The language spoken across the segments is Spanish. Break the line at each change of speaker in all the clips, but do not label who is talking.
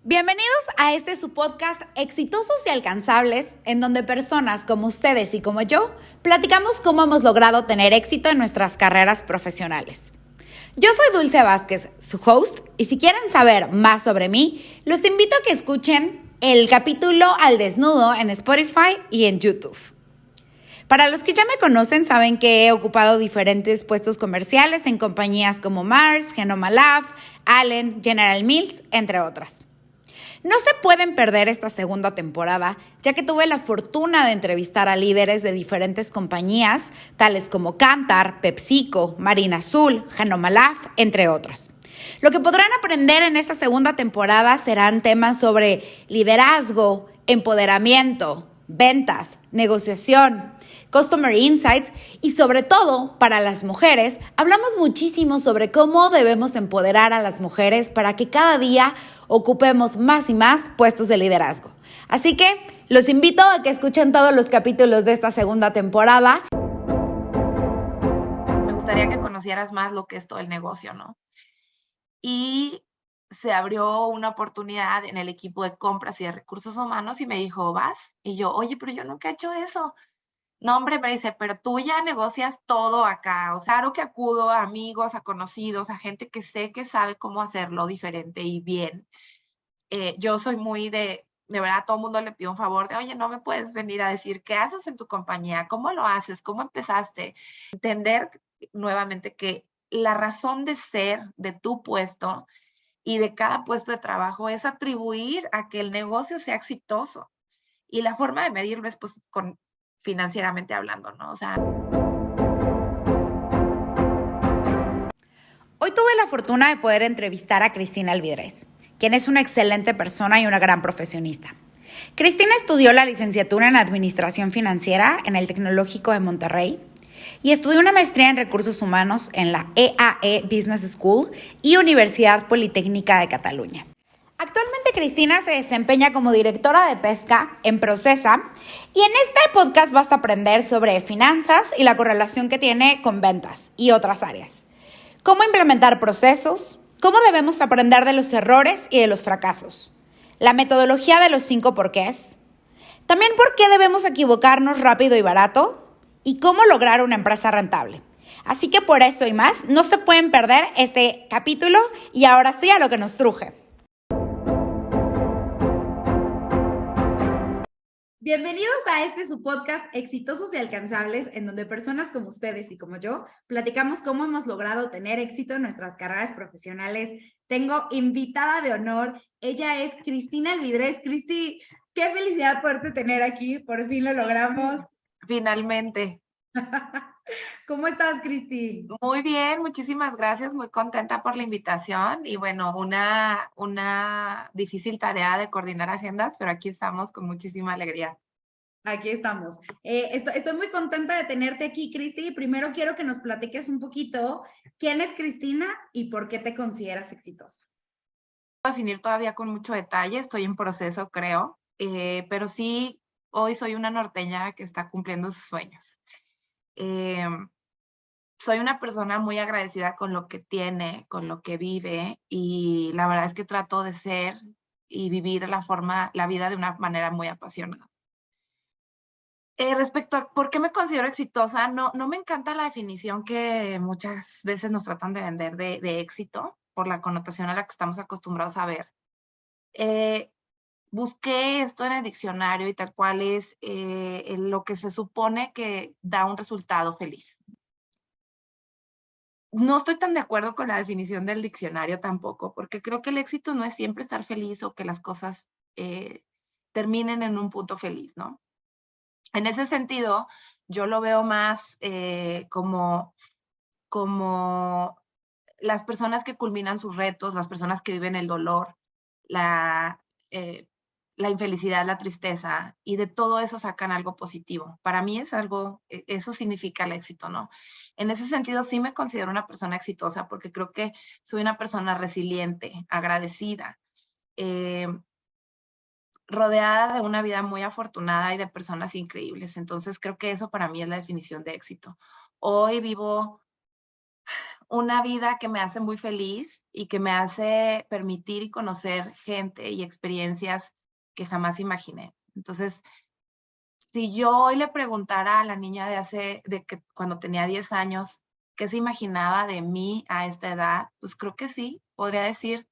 Bienvenidos a su podcast Exitosos y Alcanzables, en donde personas como ustedes y como yo platicamos cómo hemos logrado tener éxito en nuestras carreras profesionales. Yo soy Dulce Vázquez, su host, y si quieren saber más sobre mí, los invito a que escuchen el capítulo al desnudo en Spotify y en YouTube. Para los que ya me conocen, saben que he ocupado diferentes puestos comerciales en compañías como Mars, Genoma Lab, Allen, General Mills, entre otras. No se pueden perder esta segunda temporada, ya que tuve la fortuna de entrevistar a líderes de diferentes compañías, tales como Kantar, PepsiCo, Marina Azul, Genoma Lab, entre otras. Lo que podrán aprender en esta segunda temporada serán temas sobre liderazgo, empoderamiento, ventas, negociación, Customer Insights y sobre todo para las mujeres, hablamos muchísimo sobre cómo debemos empoderar a las mujeres para que cada día ocupemos más y más puestos de liderazgo. Así que los invito a que escuchen todos los capítulos de esta segunda temporada.
Me gustaría que conocieras más lo que es todo el negocio, ¿no? Y se abrió una oportunidad en el equipo de compras y de recursos humanos y me dijo, ¿vas? Y yo, oye, pero yo nunca he hecho eso. No, hombre, me dice, pero tú ya negocias todo acá. O sea, claro que acudo a amigos, a conocidos, a gente que sé que sabe cómo hacerlo diferente y bien. Yo soy muy de verdad, a todo el mundo le pido un favor de, oye, no me puedes venir a decir qué haces en tu compañía, cómo lo haces, cómo empezaste. Entender nuevamente que la razón de ser de tu puesto y de cada puesto de trabajo es atribuir a que el negocio sea exitoso. Y la forma de medirlo es pues financieramente hablando, ¿no? O sea,
Hoy tuve la fortuna de poder entrevistar a Cristina Alvidrez, quien es una excelente persona y una gran profesionista. Cristina estudió la licenciatura en Administración Financiera en el Tecnológico de Monterrey y estudió una maestría en Recursos Humanos en la EAE Business School y Universidad Politécnica de Cataluña. Actualmente Cristina se desempeña como directora de pesca en Procesa y en este podcast vas a aprender sobre finanzas y la correlación que tiene con ventas y otras áreas. Cómo implementar procesos, cómo debemos aprender de los errores y de los fracasos, la metodología de los 5 porqués, también por qué debemos equivocarnos rápido y barato y cómo lograr una empresa rentable. Así que por eso y más, no se pueden perder este capítulo y ahora sí a lo que nos truje. Bienvenidos a su podcast Exitosos y Alcanzables, en donde personas como ustedes y como yo platicamos cómo hemos logrado tener éxito en nuestras carreras profesionales. Tengo invitada de honor, ella es Cristina Alvidrez. Cristi, qué felicidad poderte tener aquí, por fin lo logramos.
finalmente.
¿Cómo estás, Cristi?
Muy bien, muchísimas gracias, muy contenta por la invitación y bueno, una difícil tarea de coordinar agendas, pero aquí estamos con muchísima alegría.
Aquí estamos. Estoy muy contenta de tenerte aquí, Cristi. Primero quiero que nos platiques un poquito quién es Cristina y por qué te consideras exitosa.
Voy a definir todavía con mucho detalle, estoy en proceso, creo, pero sí, hoy soy una norteña que está cumpliendo sus sueños. Soy una persona muy agradecida con lo que tiene, con lo que vive y la verdad es que trato de ser y vivir la vida de una manera muy apasionada. Respecto a por qué me considero exitosa, no me encanta la definición que muchas veces nos tratan de vender de éxito por la connotación a la que estamos acostumbrados a ver. Busqué esto en el diccionario y tal cual es lo que se supone que da un resultado feliz. No estoy tan de acuerdo con la definición del diccionario tampoco, porque creo que el éxito no es siempre estar feliz o que las cosas terminen en un punto feliz, ¿no? En ese sentido, yo lo veo más como las personas que culminan sus retos, las personas que viven el dolor, la, eh, la infelicidad, la tristeza, y de todo eso sacan algo positivo. Para mí es algo, eso significa el éxito, ¿no? En ese sentido, sí me considero una persona exitosa porque creo que soy una persona resiliente, agradecida, eh, rodeada de una vida muy afortunada y de personas increíbles. Entonces, creo que eso para mí es la definición de éxito. Hoy vivo una vida que me hace muy feliz y que me hace permitir y conocer gente y experiencias que jamás imaginé. Entonces, si yo hoy le preguntara a la niña de que cuando tenía 10 años, qué se imaginaba de mí a esta edad, pues creo que sí, podría decir,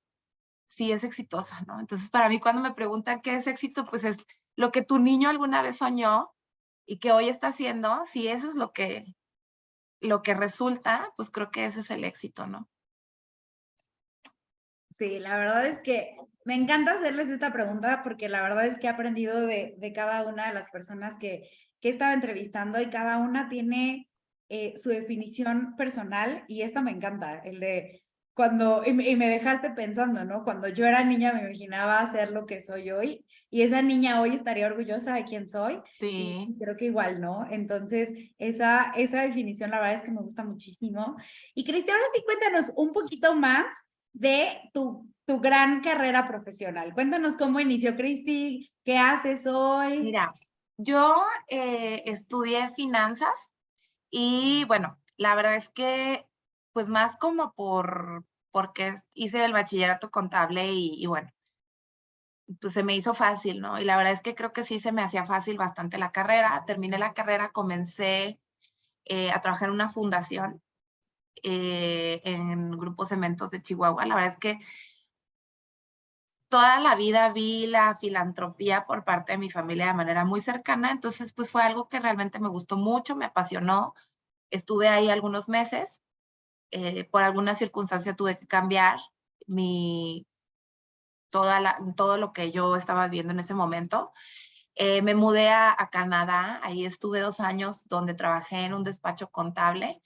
sí es exitosa, ¿no? Entonces, para mí cuando me preguntan qué es éxito, pues es lo que tu niño alguna vez soñó y que hoy está haciendo, si eso es lo que resulta, pues creo que ese es el éxito, ¿no?
Sí, la verdad es que me encanta hacerles esta pregunta porque la verdad es que he aprendido de cada una de las personas que he estado entrevistando y cada una tiene su definición personal y esta me encanta, el de cuando, y me dejaste pensando, ¿no? Cuando yo era niña me imaginaba ser lo que soy hoy y esa niña hoy estaría orgullosa de quién soy y
Sí.
creo que igual, ¿no? Entonces, esa definición la verdad es que me gusta muchísimo. Y Cristian, ahora sí cuéntanos un poquito más de tu gran carrera profesional. Cuéntanos cómo inició Cristi, qué haces hoy.
Mira, yo estudié finanzas y bueno, la verdad es que pues más como porque hice el bachillerato contable y bueno, pues se me hizo fácil, ¿no? Y la verdad es que creo que sí se me hacía fácil bastante la carrera. Terminé la carrera, comencé a trabajar en una fundación en Grupo Cementos de Chihuahua. La verdad es que toda la vida vi la filantropía por parte de mi familia de manera muy cercana, entonces pues fue algo que realmente me gustó mucho, me apasionó. Estuve ahí algunos meses, por alguna circunstancia tuve que cambiar mi, todo lo que yo estaba viendo en ese momento. Me mudé a Canadá, ahí estuve 2 años donde trabajé en un despacho contable.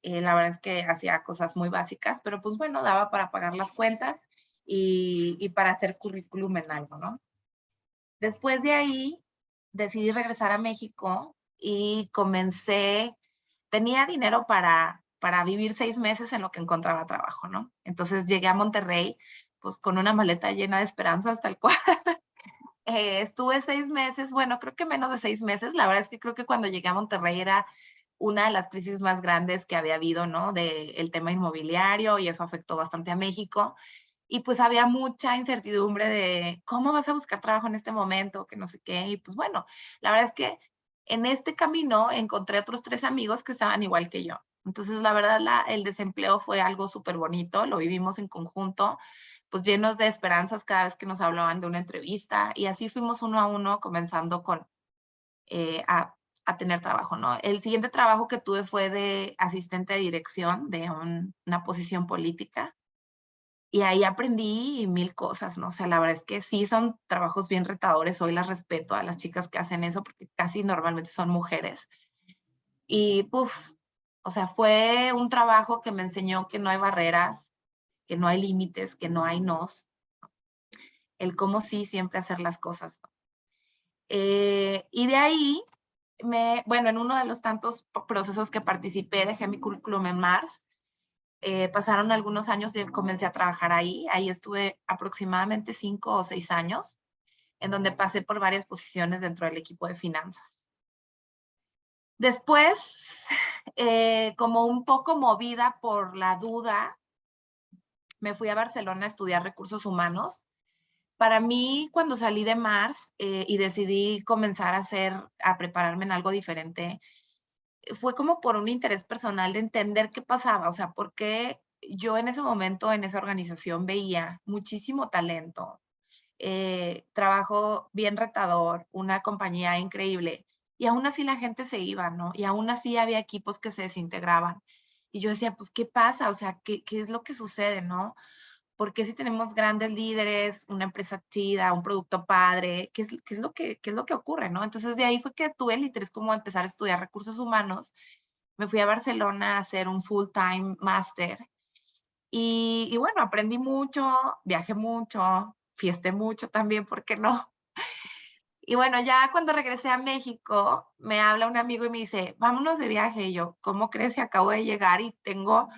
La verdad es que hacía cosas muy básicas, pero pues bueno, daba para pagar las cuentas y para hacer currículum en algo, ¿no? Después de ahí decidí regresar a México y tenía dinero para vivir 6 meses en lo que encontraba trabajo, ¿no? Entonces llegué a Monterrey pues con una maleta llena de esperanzas, tal cual. Estuve 6 meses, bueno, creo que menos de 6 meses. La verdad es que creo que cuando llegué a Monterrey era una de las crisis más grandes que había habido, ¿no? Del tema inmobiliario y eso afectó bastante a México. Y pues había mucha incertidumbre de cómo vas a buscar trabajo en este momento, que no sé qué. Y pues bueno, la verdad es que en este camino encontré otros 3 amigos que estaban igual que yo. Entonces, la verdad, el desempleo fue algo súper bonito, lo vivimos en conjunto, pues llenos de esperanzas cada vez que nos hablaban de una entrevista y así fuimos uno a uno comenzando eh, a, a tener trabajo, ¿no? El siguiente trabajo que tuve fue de asistente de dirección de una posición política y ahí aprendí mil cosas, ¿no? O sea, la verdad es que sí son trabajos bien retadores. Hoy las respeto a las chicas que hacen eso porque casi normalmente son mujeres. Y, puf, o sea, fue un trabajo que me enseñó que no hay barreras, que no hay límites, que no hay nos. El cómo sí siempre hacer las cosas, ¿no? Y de ahí, bueno, en uno de los tantos procesos que participé, dejé mi currículum en Mars. Pasaron algunos años y comencé a trabajar ahí. Ahí estuve aproximadamente 5 o 6 años, en donde pasé por varias posiciones dentro del equipo de finanzas. Después, como un poco movida por la duda, me fui a Barcelona a estudiar recursos humanos. Para mí, cuando salí de Mars y decidí comenzar a prepararme en algo diferente, fue como por un interés personal de entender qué pasaba, o sea, por qué yo en ese momento, en esa organización, veía muchísimo talento, trabajo bien retador, una compañía increíble, y aún así la gente se iba, ¿no? Y aún así había equipos que se desintegraban. Y yo decía, pues, ¿qué pasa? O sea, ¿qué es lo que sucede, no? Porque si tenemos grandes líderes, una empresa chida, un producto padre, qué es lo que ocurre, ¿no? Entonces de ahí fue que tuve el interés como empezar a estudiar recursos humanos. Me fui a Barcelona a hacer un full-time máster y bueno, aprendí mucho, viajé mucho, fiesté mucho también, ¿por qué no? Y bueno, ya cuando regresé a México, me habla un amigo y me dice, vámonos de viaje. Y yo, ¿cómo crees que acabo de llegar y tengo,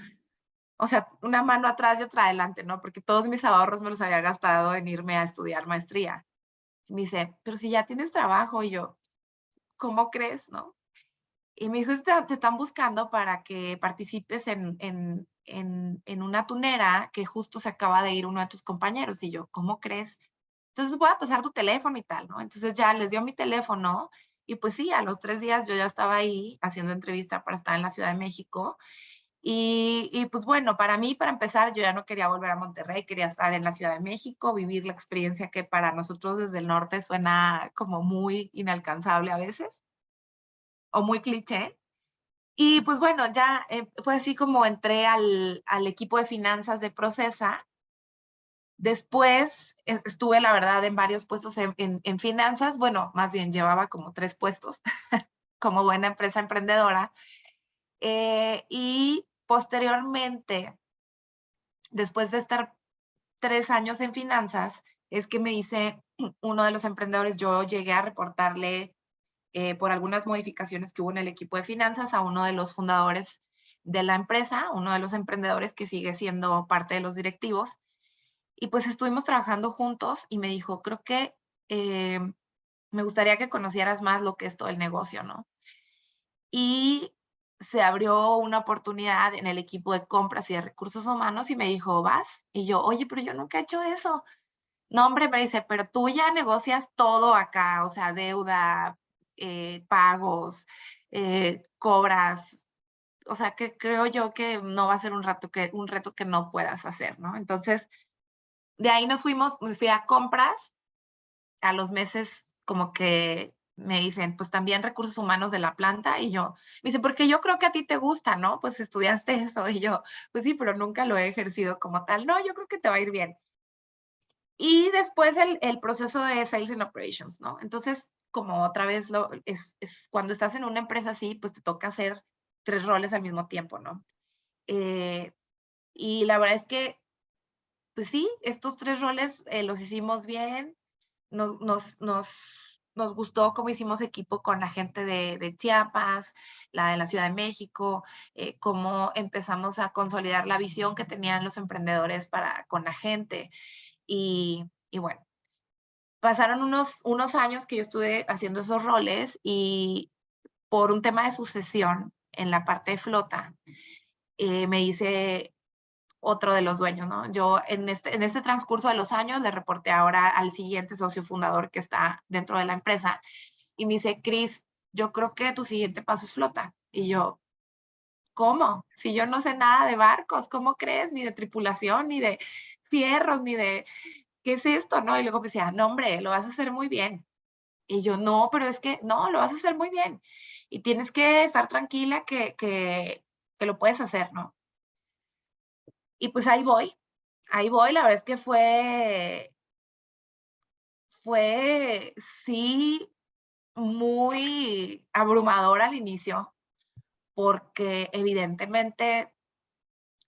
o sea, una mano atrás y otra adelante, ¿no? Porque todos mis ahorros me los había gastado en irme a estudiar maestría. Y me dice, pero si ya tienes trabajo. Y yo, ¿cómo crees, no? Y me dijo, te están buscando para que participes en una tunera que justo se acaba de ir uno de tus compañeros. Y yo, ¿cómo crees? Entonces voy a pasar tu teléfono y tal, ¿no? Entonces ya les dio mi teléfono y pues sí, a los 3 días yo ya estaba ahí haciendo entrevista para estar en la Ciudad de México. Y pues bueno, para mí, para empezar, yo ya no quería volver a Monterrey, quería estar en la Ciudad de México, vivir la experiencia que para nosotros desde el norte suena como muy inalcanzable a veces o muy cliché. Y pues bueno, ya fue así como entré al equipo de finanzas de Procesa. Después estuve, la verdad, en varios puestos en finanzas. Bueno, más bien llevaba como 3 puestos como buena empresa emprendedora. Y posteriormente, después de estar 3 años en finanzas, es que me dice uno de los emprendedores, yo llegué a reportarle por algunas modificaciones que hubo en el equipo de finanzas a uno de los fundadores de la empresa, uno de los emprendedores que sigue siendo parte de los directivos. Y pues estuvimos trabajando juntos y me dijo, creo que eh, me gustaría que conocieras más lo que es todo el negocio, ¿no? Y se abrió una oportunidad en el equipo de compras y de recursos humanos y me dijo, ¿vas? Y yo, oye, pero yo nunca he hecho eso. No, hombre, me dice, pero tú ya negocias todo acá, o sea, deuda, pagos, cobras, o sea, que creo yo que no va a ser un reto que no puedas hacer, ¿no? Entonces, de ahí nos fuimos, me fui a compras, a los meses como que me dicen, pues también recursos humanos de la planta, y yo, me dice, porque yo creo que a ti te gusta, ¿no? Pues estudiaste eso, y yo, pues sí, pero nunca lo he ejercido como tal. No, yo creo que te va a ir bien. Y después el proceso de Sales and Operations, ¿no? Entonces, como otra vez es cuando estás en una empresa así, pues te toca hacer 3 roles al mismo tiempo, ¿no? Eh, y la verdad es que, pues sí, estos 3 roles los hicimos bien, nos, nos, nos, nos gustó cómo hicimos equipo con la gente de Chiapas, la de la Ciudad de México, cómo empezamos a consolidar la visión que tenían los emprendedores con la gente. Y bueno, pasaron unos años que yo estuve haciendo esos roles y por un tema de sucesión en la parte de flota, me dice otro de los dueños, ¿no? Yo en este transcurso de los años le reporté ahora al siguiente socio fundador que está dentro de la empresa y me dice, Cris, yo creo que tu siguiente paso es flota. Y yo, ¿cómo? Si yo no sé nada de barcos, ¿cómo crees? Ni de tripulación, ni de fierros, ni de, ¿qué es esto? ¿No? Y luego me decía, no, hombre, lo vas a hacer muy bien. Y yo, no, pero es que, no, lo vas a hacer muy bien. Y tienes que estar tranquila que lo puedes hacer, ¿no? Y pues ahí voy, la verdad es que fue, sí, muy abrumador al inicio, porque evidentemente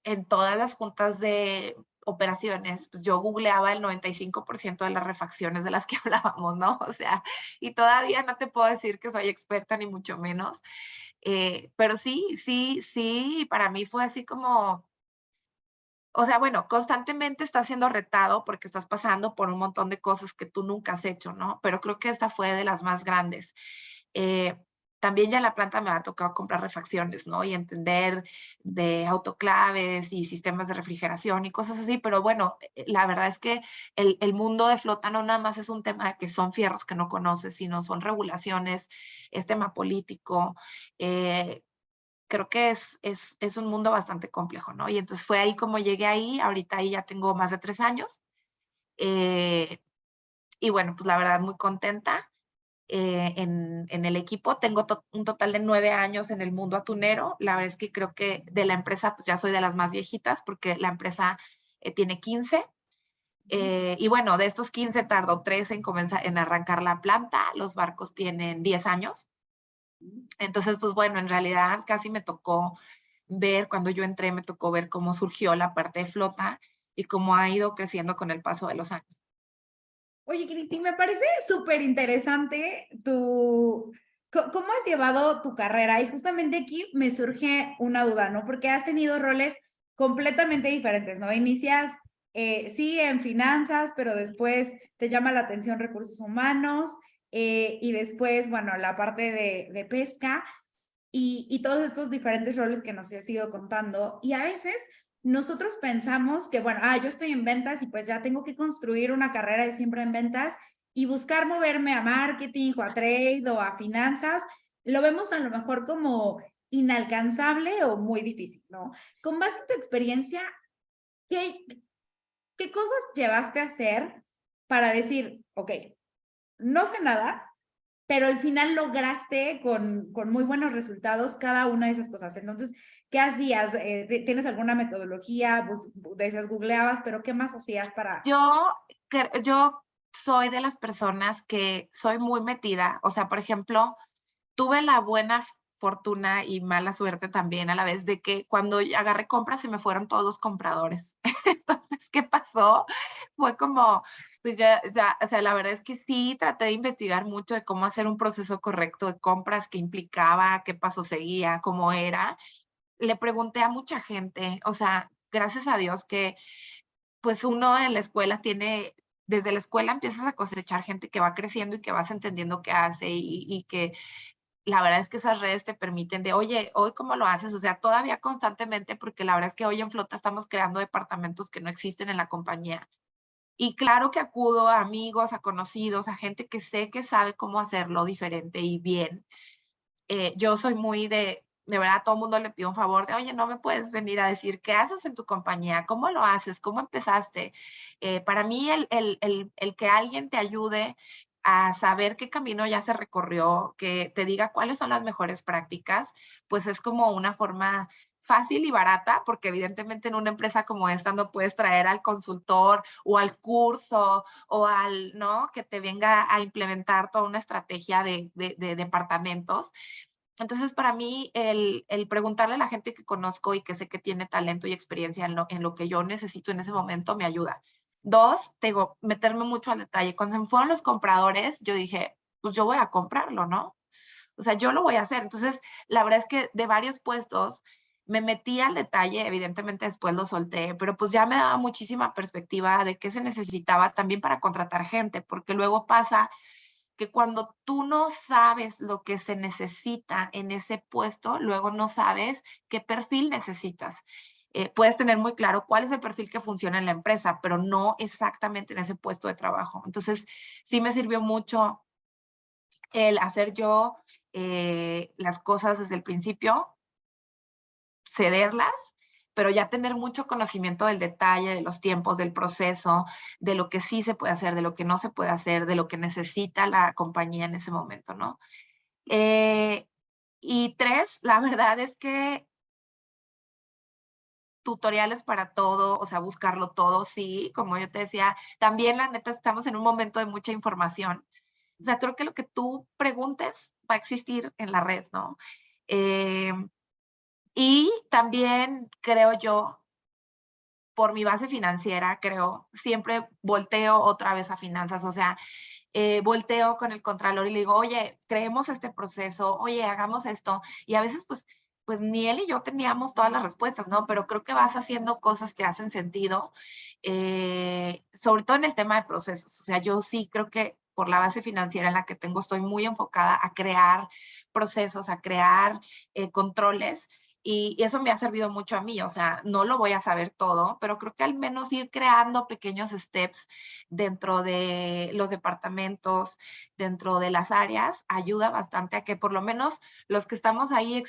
en todas las juntas de operaciones, pues yo googleaba el 95% de las refacciones de las que hablábamos, ¿no? O sea, y todavía no te puedo decir que soy experta ni mucho menos, pero sí, sí, sí, para mí fue así como, o sea, bueno, constantemente estás siendo retado porque estás pasando por un montón de cosas que tú nunca has hecho, ¿no? Pero creo que esta fue de las más grandes. Eh, También ya en la planta me ha tocado comprar refacciones, ¿no? Y entender de autoclaves y sistemas de refrigeración y cosas así, pero bueno, la verdad es que el mundo de flota no nada más es un tema de que son fierros que no conoces, sino son regulaciones, es tema político, creo que es un mundo bastante complejo, ¿no? Y entonces fue ahí como llegué ahí, ahorita ahí ya tengo más de 3 años, eh, y bueno, pues la verdad muy contenta en el equipo. Tengo un total de 9 años en el mundo atunero. La verdad es que creo que de la empresa, pues ya soy de las más viejitas porque la empresa tiene 15. Y bueno, de estos 15 tardó 3 en arrancar la planta. Los barcos tienen 10 años. Entonces, pues bueno, en realidad casi me tocó ver, cuando yo entré, me tocó ver cómo surgió la parte de flota y cómo ha ido creciendo con el paso de los años.
Oye, Cristi, me parece súper interesante cómo has llevado tu carrera. Y justamente aquí me surge una duda, ¿no? Porque has tenido roles completamente diferentes, ¿no? Inicias, sí, en finanzas, pero después te llama la atención recursos humanos y después, bueno, la parte de pesca y todos estos diferentes roles que nos has ido contando. Y a veces nosotros pensamos que, bueno, yo estoy en ventas y pues ya tengo que construir una carrera de siempre en ventas y buscar moverme a marketing o a trade o a finanzas, lo vemos a lo mejor como inalcanzable o muy difícil, ¿no? Con base en tu experiencia, ¿qué, qué cosas llevaste a hacer para decir, ok, no sé nada, pero al final lograste con muy buenos resultados cada una de esas cosas? Entonces, ¿qué hacías? ¿Tienes alguna metodología? Decías, googleabas, pero ¿qué más hacías para...?
Yo soy de las personas que soy muy metida. O sea, por ejemplo, tuve la buena fortuna y mala suerte también a la vez de que cuando agarré compras se me fueron todos los compradores. Entonces, ¿qué pasó? Fue como, pues o sea, la verdad es que sí traté de investigar mucho de cómo hacer un proceso correcto de compras, qué implicaba, qué paso seguía, cómo era. Le pregunté a mucha gente, o sea, gracias a Dios que pues uno en la escuela tiene, desde la escuela empiezas a cosechar gente que va creciendo y que vas entendiendo qué hace y que la verdad es que esas redes te permiten de, oye, hoy cómo lo haces, o sea, todavía constantemente, porque la verdad es que hoy en Flota estamos creando departamentos que no existen en la compañía. Y claro que acudo a amigos, a conocidos, a gente que sé que sabe cómo hacerlo diferente y bien. Yo soy muy de verdad, a todo el mundo le pido un favor de, oye, no me puedes venir a decir qué haces en tu compañía, cómo lo haces, cómo empezaste. Para mí, el que alguien te ayude a saber qué camino ya se recorrió, que te diga cuáles son las mejores prácticas, pues es como una forma fácil y barata, porque evidentemente en una empresa como esta no puedes traer al consultor o al curso o al, ¿no? Que te venga a implementar toda una estrategia de departamentos. Entonces, para mí, el preguntarle a la gente que conozco y que sé que tiene talento y experiencia en lo que yo necesito en ese momento me ayuda. Dos, te digo, meterme mucho al detalle. Cuando se me fueron los compradores, yo dije, pues yo voy a comprarlo, ¿no? O sea, yo lo voy a hacer. Entonces, la verdad es que de varios puestos me metí al detalle, evidentemente después lo solté, pero pues ya me daba muchísima perspectiva de qué se necesitaba también para contratar gente, porque luego pasa que cuando tú no sabes lo que se necesita en ese puesto, luego no sabes qué perfil necesitas. Puedes tener muy claro cuál es el perfil que funciona en la empresa, pero no exactamente en ese puesto de trabajo. Entonces, sí me sirvió mucho el hacer yo las cosas desde el principio, cederlas, pero ya tener mucho conocimiento del detalle, de los tiempos, del proceso, de lo que sí se puede hacer, de lo que no se puede hacer, de lo que necesita la compañía en ese momento, ¿no? Eh, y tres, la verdad es que tutoriales para todo, o sea, buscarlo todo, sí, como yo te decía, también la neta estamos en un momento de mucha información. O sea, creo que lo que tú preguntes va a existir en la red, ¿no? Eh, y también creo yo por mi base financiera, creo, siempre volteo otra vez a finanzas, o sea, volteo con el contralor y le digo, oye, creemos este proceso, oye, hagamos esto, y a veces pues ni él y yo teníamos todas las respuestas, ¿no? Pero creo que vas haciendo cosas que hacen sentido, sobre todo en el tema de procesos, o sea, yo sí creo que por la base financiera en la que tengo, estoy muy enfocada a crear procesos, a crear controles, y eso me ha servido mucho a mí, o sea, no lo voy a saber todo, pero creo que al menos ir creando pequeños steps dentro de los departamentos, dentro de las áreas, ayuda bastante a que por lo menos los que estamos ahí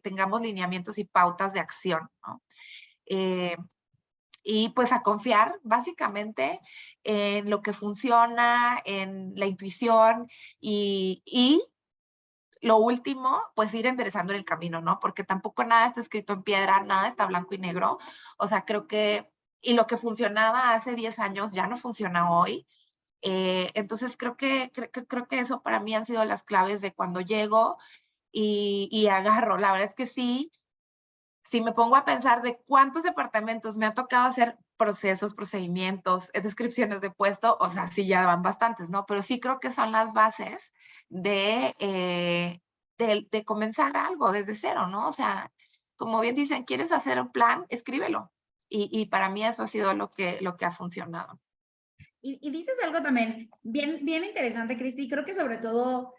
tengamos lineamientos y pautas de acción, ¿no? Eh, y pues a confiar básicamente en lo que funciona, en la intuición y lo último, pues ir enderezando el camino, ¿no? Porque tampoco nada está escrito en piedra, nada está blanco y negro. O sea, creo que, y lo que funcionaba hace 10 años ya no funciona hoy. Entonces, creo que eso para mí han sido las claves de cuando llego y agarro. La verdad es que sí, si me pongo a pensar de cuántos departamentos me ha tocado hacer procesos, procedimientos, descripciones de puesto, o sea, sí ya van bastantes, ¿no? Pero sí creo que son las bases de comenzar algo desde cero, ¿no? O sea, como bien dicen, ¿quieres hacer un plan? Escríbelo. Y para mí eso ha sido lo que ha funcionado.
Y dices algo también bien interesante, Cristi, creo que sobre todo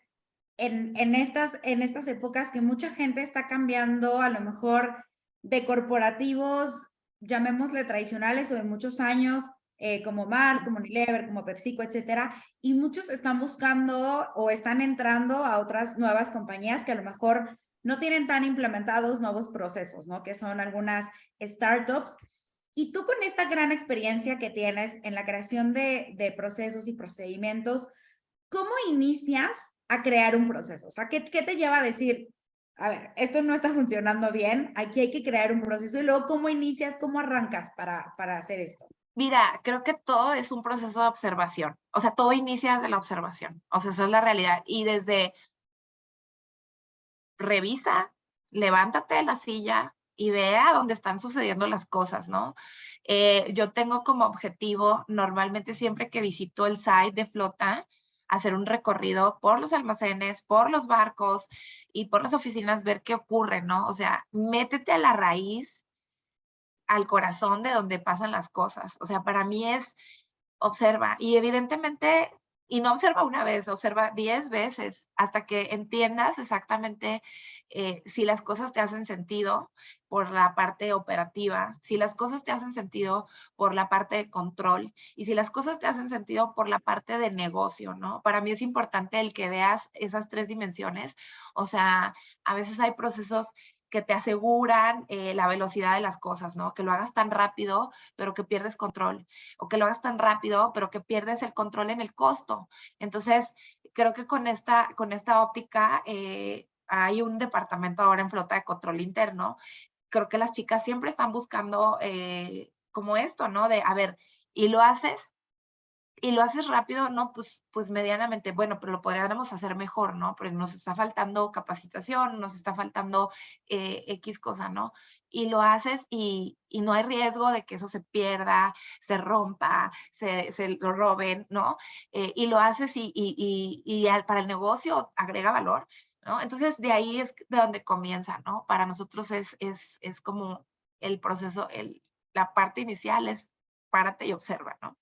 en estas épocas que mucha gente está cambiando a lo mejor de corporativos llamémosle tradicionales o de muchos años, como Mars, como Unilever, como PepsiCo, etcétera, y muchos están buscando o están entrando a otras nuevas compañías que a lo mejor no tienen tan implementados nuevos procesos, ¿no? Que son algunas startups. Y tú con esta gran experiencia que tienes en la creación de procesos y procedimientos, ¿cómo inicias a crear un proceso? O sea, ¿qué te lleva a decir, a ver, esto no está funcionando bien, aquí hay que crear un proceso? Y luego, ¿cómo inicias, cómo arrancas para hacer esto?
Mira, creo que todo es un proceso de observación. O sea, todo inicia desde la observación. O sea, esa es la realidad. Y desde revisa, levántate de la silla y vea dónde están sucediendo las cosas, ¿no? Yo tengo como objetivo, normalmente siempre que visito el site de flota, hacer un recorrido por los almacenes, por los barcos y por las oficinas, ver qué ocurre, ¿no? O sea, métete a la raíz, al corazón de donde pasan las cosas. O sea, para mí es observa y evidentemente, y no observa una vez, observa 10 veces hasta que entiendas exactamente si las cosas te hacen sentido por la parte operativa, si las cosas te hacen sentido por la parte de control y si las cosas te hacen sentido por la parte de negocio, ¿no? Para mí es importante el que veas esas tres dimensiones. O sea, a veces hay procesos que te aseguran la velocidad de las cosas, ¿no? Que lo hagas tan rápido, pero que pierdes control, o que lo hagas tan rápido, pero que pierdes el control en el costo. Entonces, creo que con esta óptica hay un departamento ahora en flota de control interno. Creo que las chicas siempre están buscando como esto, ¿no? De, a ver, ¿y lo haces? Y lo haces rápido, no, pues medianamente, bueno, pero lo podríamos hacer mejor, ¿no? Porque nos está faltando capacitación, nos está faltando X cosa, ¿no? Y lo haces y no hay riesgo de que eso se pierda, se rompa, se lo roben, ¿no? Y lo haces para el negocio agrega valor, ¿no? Entonces, de ahí es de donde comienza, ¿no? Para nosotros es como el proceso, la parte inicial es párate y observa, ¿no?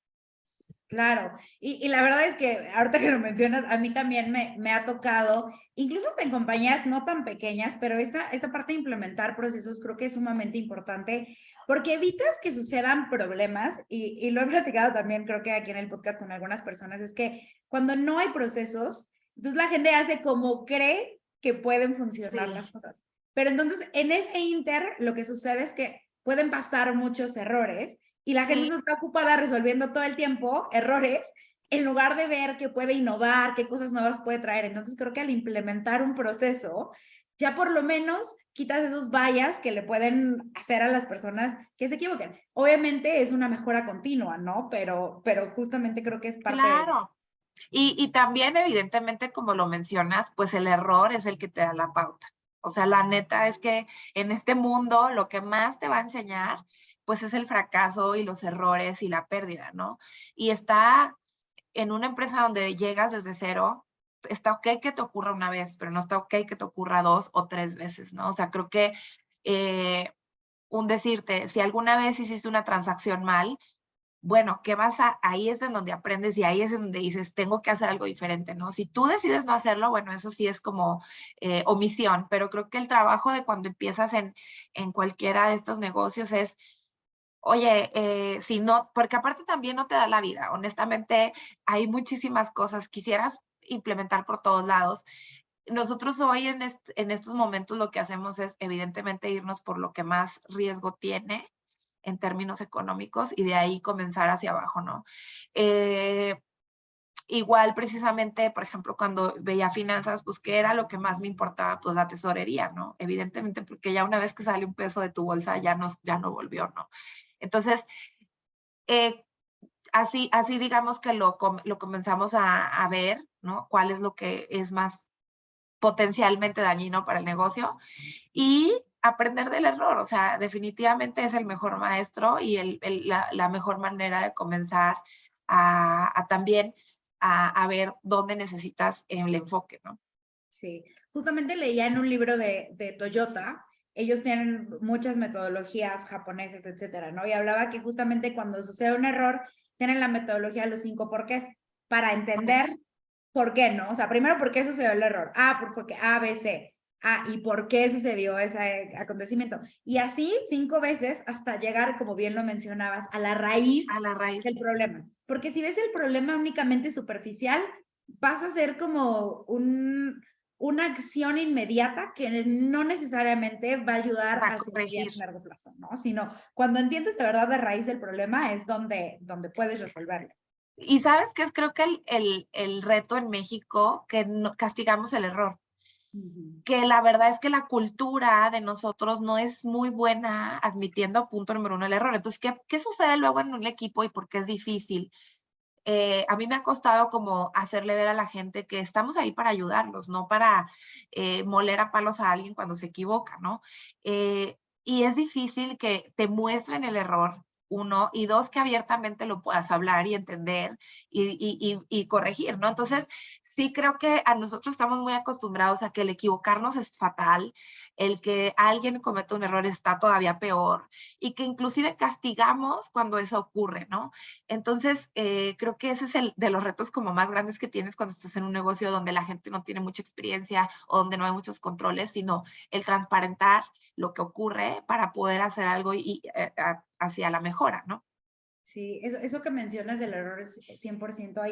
Claro, y la verdad es que ahorita que lo mencionas, a mí también me ha tocado, incluso hasta en compañías no tan pequeñas, pero esta parte de implementar procesos creo que es sumamente importante porque evitas que sucedan problemas y lo he platicado también creo que aquí en el podcast con algunas personas, es que cuando no hay procesos, entonces la gente hace como cree que pueden funcionar
Sí.
las cosas. Pero entonces en ese inter lo que sucede es que pueden pasar muchos errores y la gente
Sí,
no está ocupada resolviendo todo el tiempo errores en lugar de ver qué puede innovar, qué cosas nuevas puede traer. Entonces creo que al implementar un proceso, ya por lo menos quitas esos bias que le pueden hacer a las personas que se equivoquen. Obviamente es una mejora continua, ¿no? Pero justamente creo que es parte de eso.
claro. Y también, evidentemente, como lo mencionas, pues el error es el que te da la pauta. O sea, la neta es que en este mundo lo que más te va a enseñar, pues es el fracaso y los errores y la pérdida, ¿no? Y está en una empresa donde llegas desde cero, está ok que te ocurra una vez, pero no está ok que te ocurra 2 o 3 veces, ¿no? O sea, creo que eh, un decirte, si alguna vez hiciste una transacción mal, bueno, ahí es en donde aprendes y ahí es en donde dices, tengo que hacer algo diferente, ¿no? Si tú decides no hacerlo, bueno, eso sí es como omisión, pero creo que el trabajo de cuando empiezas en cualquiera de estos negocios es, oye, si no, porque aparte también no te da la vida, honestamente, hay muchísimas cosas, quisieras implementar por todos lados. Nosotros hoy en estos momentos lo que hacemos es evidentemente irnos por lo que más riesgo tiene en términos económicos y de ahí comenzar hacia abajo, ¿no? Eh, igual precisamente, por ejemplo, cuando veía finanzas, pues qué era lo que más me importaba, pues la tesorería, ¿no? Evidentemente, porque ya una vez que sale un peso de tu bolsa, ya no volvió, ¿no? Entonces, eh, así digamos que lo comenzamos a ver, ¿no? ¿Cuál es lo que es más potencialmente dañino para el negocio? Y aprender del error, o sea, definitivamente es el mejor maestro y la mejor manera de comenzar a también a ver dónde necesitas el enfoque, ¿no?
Sí, justamente leía en un libro de Toyota, ellos tienen muchas metodologías japonesas, etcétera, ¿no? Y hablaba que justamente cuando sucede un error, tienen la metodología de los 5 porqués para entender por qué, ¿no? O sea, primero, ¿por qué sucedió el error? Ah, porque A, B, C. Ah, ¿y por qué sucedió ese acontecimiento? Y así 5 veces hasta llegar, como bien lo mencionabas, a la raíz
A la raíz.
del problema. Porque si ves el problema únicamente superficial, vas a ser como una acción inmediata que no necesariamente va a ayudar
Para
hacia el
corregir.
mediano y largo plazo, ¿no? Sino cuando entiendes de verdad la raíz del problema es donde puedes resolverlo.
Y sabes qué es, creo que el reto en México, que castigamos el error. Que la verdad es que la cultura de nosotros no es muy buena admitiendo, punto número uno, el error. Entonces, ¿qué sucede luego en un equipo y por qué es difícil? A mí me ha costado como hacerle ver a la gente que estamos ahí para ayudarlos, no para moler a palos a alguien cuando se equivoca, ¿no? Y es difícil que te muestren el error, uno, y dos, que abiertamente lo puedas hablar y entender y corregir, ¿no? Entonces, sí creo que a nosotros estamos muy acostumbrados a que el equivocarnos es fatal, el que alguien cometa un error está todavía peor, y que inclusive castigamos cuando eso ocurre, ¿no? Entonces, creo que ese es el de los retos como más grandes que tienes cuando estás en un negocio donde la gente no tiene mucha experiencia o donde no hay muchos controles, sino el transparentar lo que ocurre para poder hacer algo hacia la mejora, ¿no?
Sí, eso que mencionas del error es 100%.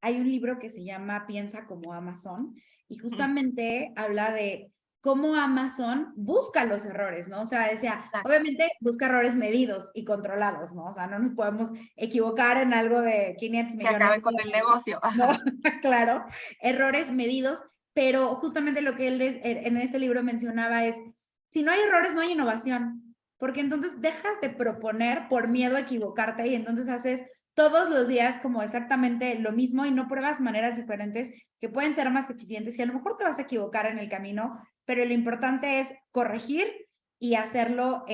Hay un libro que se llama Piensa como Amazon y
Mm,
justamente habla de cómo Amazon busca los errores, ¿no? O sea, decía,
exacto.
obviamente busca errores medidos y controlados, ¿no? O sea, no nos podemos equivocar en algo de 500
Que
millones
acabe
de
con el
dólares,
negocio.
¿no?
Ajá.
Claro, errores medidos, pero justamente lo que él en este libro mencionaba es, si no hay errores, no hay innovación. Porque entonces dejas de proponer por miedo a equivocarte y entonces haces todos los días como exactamente lo mismo y no pruebas maneras diferentes que pueden ser más eficientes y a lo mejor te vas a equivocar en el camino, pero lo importante es corregir y hacerlo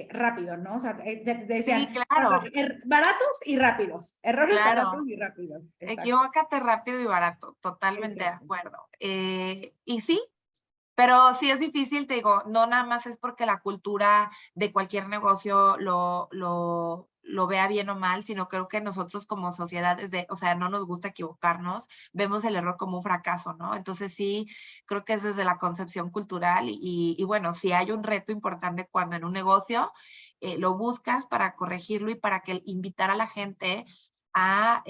rápido, ¿no? O sea, decían,
Sí, claro,
baratos y rápidos, errores baratos
claro.
y rápidos, exacto.
Equivócate rápido y barato, totalmente de
Exacto.
acuerdo. Y sí, pero sí es difícil, te digo, no nada más es porque la cultura de cualquier negocio lo vea bien o mal, sino creo que nosotros como sociedad, o sea, no nos gusta equivocarnos, vemos el error como un fracaso, ¿no? Entonces sí, creo que es desde la concepción cultural y bueno, sí hay un reto importante cuando en un negocio lo buscas para corregirlo y para que invitar a la gente a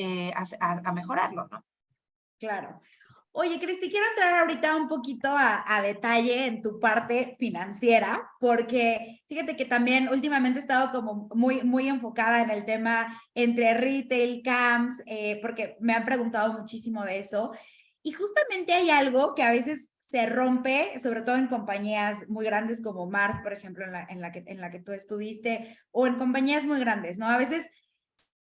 mejorarlo, ¿no?
Claro. Oye, Cristi, quiero entrar ahorita un poquito a detalle en tu parte financiera, porque fíjate que también últimamente he estado como muy enfocada en el tema entre retail, CAMS, porque me han preguntado muchísimo de eso. Y justamente hay algo que a veces se rompe, sobre todo en compañías muy grandes como Mars, por ejemplo, en la que tú estuviste, o en compañías muy grandes, ¿no? A veces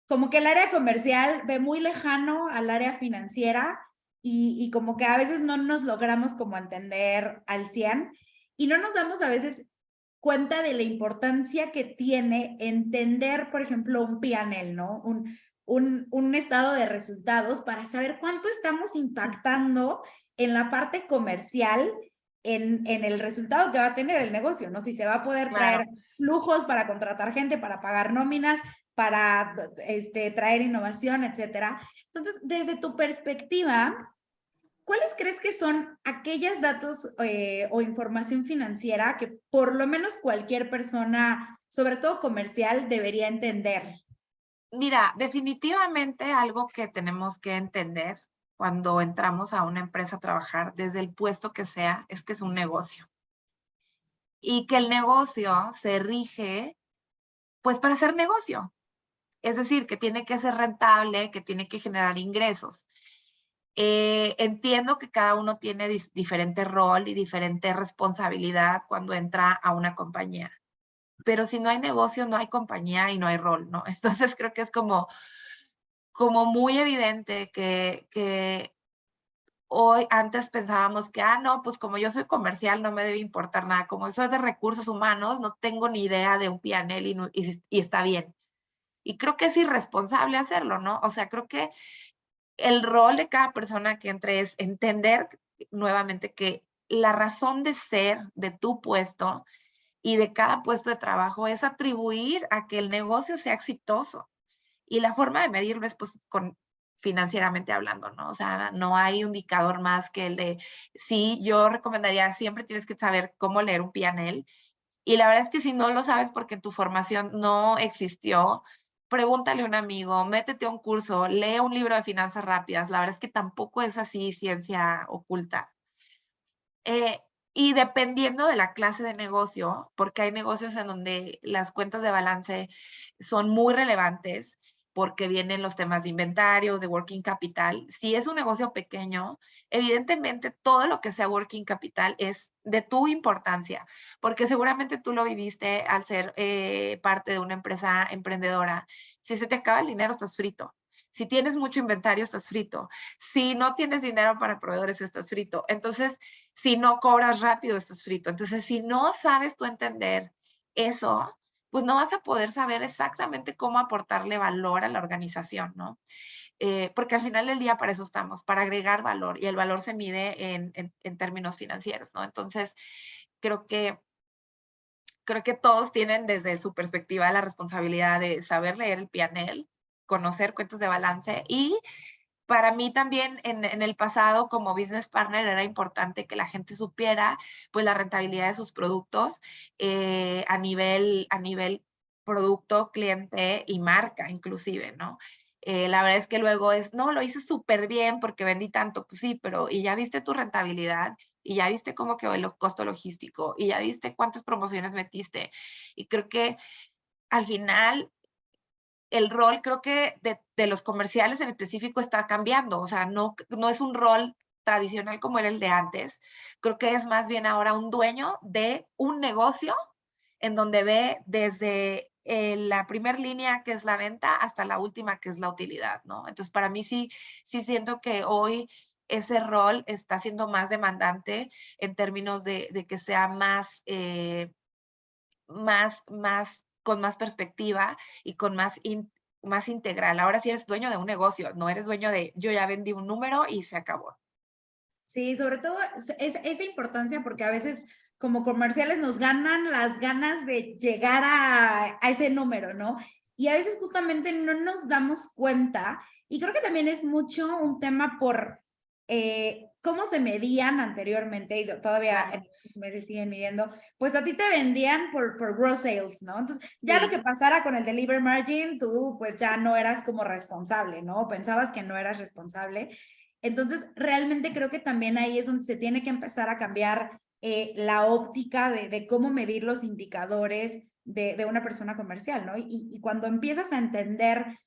como que el área comercial ve muy lejano al área financiera y como que a veces no nos logramos como entender al 100 y no nos damos a veces cuenta de la importancia que tiene entender, por ejemplo, un P&L, ¿no? Un estado de resultados para saber cuánto estamos impactando en la parte comercial, en el resultado que va a tener el negocio, ¿no? Si se va a poder traer
Claro.
flujos para contratar gente, para pagar nóminas, para traer innovación, etcétera. Entonces, desde tu perspectiva, ¿cuáles crees que son aquellos datos o información financiera que por lo menos cualquier persona, sobre todo comercial, debería entender?
Mira, definitivamente algo que tenemos que entender cuando entramos a una empresa a trabajar, desde el puesto que sea, es que es un negocio. Y que el negocio se rige, pues, para hacer negocio. Es decir, que tiene que ser rentable, que tiene que generar ingresos. Entiendo que cada uno tiene diferente rol y diferente responsabilidad cuando entra a una compañía. Pero si no hay negocio, no hay compañía y no hay rol, ¿no? Entonces creo que es como muy evidente que hoy antes pensábamos que, no, pues como yo soy comercial no me debe importar nada, como soy de recursos humanos no tengo ni idea de un P&L y está bien. Y creo que es irresponsable hacerlo, ¿no? O sea, creo que el rol de cada persona que entre es entender nuevamente que la razón de ser de tu puesto y de cada puesto de trabajo es atribuir a que el negocio sea exitoso. Y la forma de medirlo es pues con financieramente hablando, ¿no? O sea, no hay un indicador más que el de, sí, yo recomendaría, siempre tienes que saber cómo leer un P&L. Y la verdad es que si no lo sabes porque en tu formación no existió, pregúntale a un amigo, métete a un curso, lee un libro de finanzas rápidas. La verdad es que tampoco es así ciencia oculta. Eh, y dependiendo de la clase de negocio, porque hay negocios en donde las cuentas de balance son muy relevantes porque vienen los temas de inventarios, de working capital. Si es un negocio pequeño, evidentemente todo lo que sea working capital es de tu importancia, porque seguramente tú lo viviste al ser parte de una empresa emprendedora. Si se te acaba el dinero, estás frito. Si tienes mucho inventario, estás frito. Si no tienes dinero para proveedores, estás frito. Entonces, si no cobras rápido, estás frito. Entonces, si no sabes tú entender eso, pues no vas a poder saber exactamente cómo aportarle valor a la organización, ¿no? Porque al final del día para eso estamos, para agregar valor, y el valor se mide en términos financieros, ¿no? Entonces, creo que, creo que todos tienen desde su perspectiva la responsabilidad de saber leer el P&L, conocer cuentas de balance, y para mí también en el pasado como business partner era importante que la gente supiera pues la rentabilidad de sus productos a nivel producto, cliente y marca inclusive, ¿no? La verdad es que luego es, no, lo hice súper bien porque vendí tanto, pues sí, pero ¿y ya viste tu rentabilidad? ¿Y ya viste cómo quedó el costo logístico? ¿Y ya viste cuántas promociones metiste? Y creo que al final el rol creo que de los comerciales en específico está cambiando, o sea, no es un rol tradicional como era el de antes, creo que es más bien ahora un dueño de un negocio en donde ve desde la primera línea que es la venta hasta la última que es la utilidad, ¿no? Entonces, para mí sí siento que hoy ese rol está siendo más demandante en términos de que sea más, con más perspectiva y con más integral. Ahora sí eres dueño de un negocio, no eres dueño de yo ya vendí un número y se acabó.
Sí, sobre todo es esa importancia porque a veces como comerciales nos ganan las ganas de llegar a ese número, ¿no? Y a veces justamente no nos damos cuenta y creo que también es mucho un tema por cómo se medían anteriormente y todavía en los meses siguen midiendo, pues a ti te vendían por gross sales, ¿no? Entonces ya lo
Sí,
que pasara con el delivery margin, tú pues ya no eras como responsable, ¿no? Pensabas que no eras responsable. Entonces, realmente creo que también ahí es donde se tiene que empezar a cambiar la óptica de cómo medir los indicadores de una persona comercial, ¿no? Y cuando empiezas a entender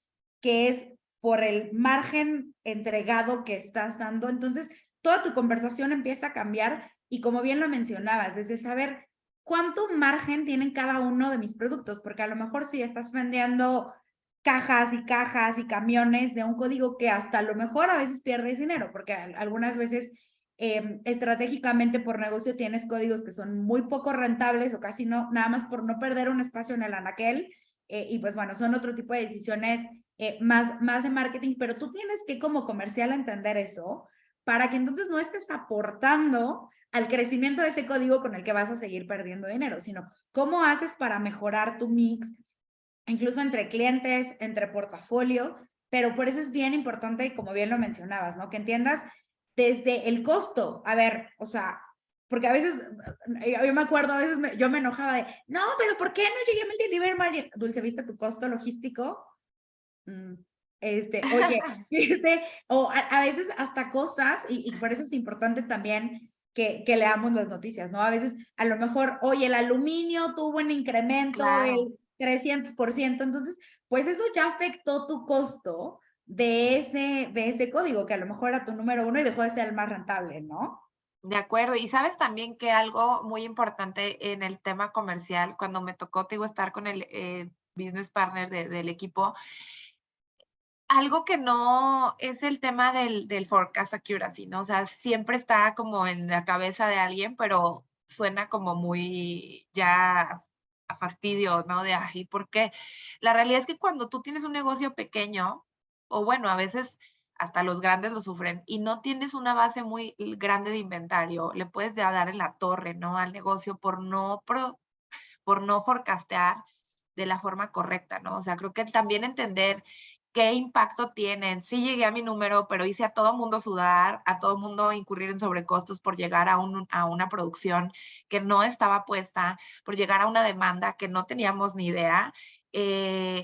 que es por el margen entregado que estás dando, entonces toda tu conversación empieza a cambiar y como bien lo mencionabas, desde saber cuánto margen tienen cada uno de mis productos, porque a lo mejor si estás vendiendo cajas y camiones de un código que hasta a lo mejor a veces pierdes dinero, porque algunas veces estratégicamente por negocio tienes códigos que son muy poco rentables o casi no, nada más por no perder un espacio en el anaquel, y pues bueno, son otro tipo de decisiones más de marketing, pero tú tienes que como comercial entender eso para que entonces no estés aportando al crecimiento de ese código con el que vas a seguir perdiendo dinero, sino cómo haces para mejorar tu mix, incluso entre clientes, entre portafolio, pero por eso es bien importante, como bien lo mencionabas, ¿no? Que entiendas desde el costo. A ver, o sea, porque a veces, yo me acuerdo, a veces yo me enojaba de, no, pero ¿por qué no llegué a mi delivery margin? Dulce, ¿viste tu costo logístico? Mm, oye, ¿viste? O a veces hasta cosas, y por eso es importante también que leamos las noticias, ¿no? A veces, a lo mejor, oye, el aluminio tuvo un incremento
claro.
del 300%, entonces, pues eso ya afectó tu costo de ese código, que a lo mejor era tu número uno y dejó de ser el más rentable, ¿no?
De acuerdo. Y sabes también que algo muy importante en el tema comercial, cuando me tocó, te digo, estar con el business partner del equipo, algo que no es el tema del forecast accuracy, ¿no? O sea, siempre está como en la cabeza de alguien, pero suena como muy ya a fastidio, ¿no? De, ay, ¿por qué? La realidad es que cuando tú tienes un negocio pequeño, o bueno, a veces hasta los grandes lo sufren, y no tienes una base muy grande de inventario, le puedes ya dar en la torre, ¿no? Al negocio por no forecastear de la forma correcta, ¿no? O sea, creo que también entender qué impacto tienen. Sí llegué a mi número, pero hice a todo mundo sudar, a todo mundo incurrir en sobrecostos por llegar a una producción que no estaba puesta, por llegar a una demanda que no teníamos ni idea.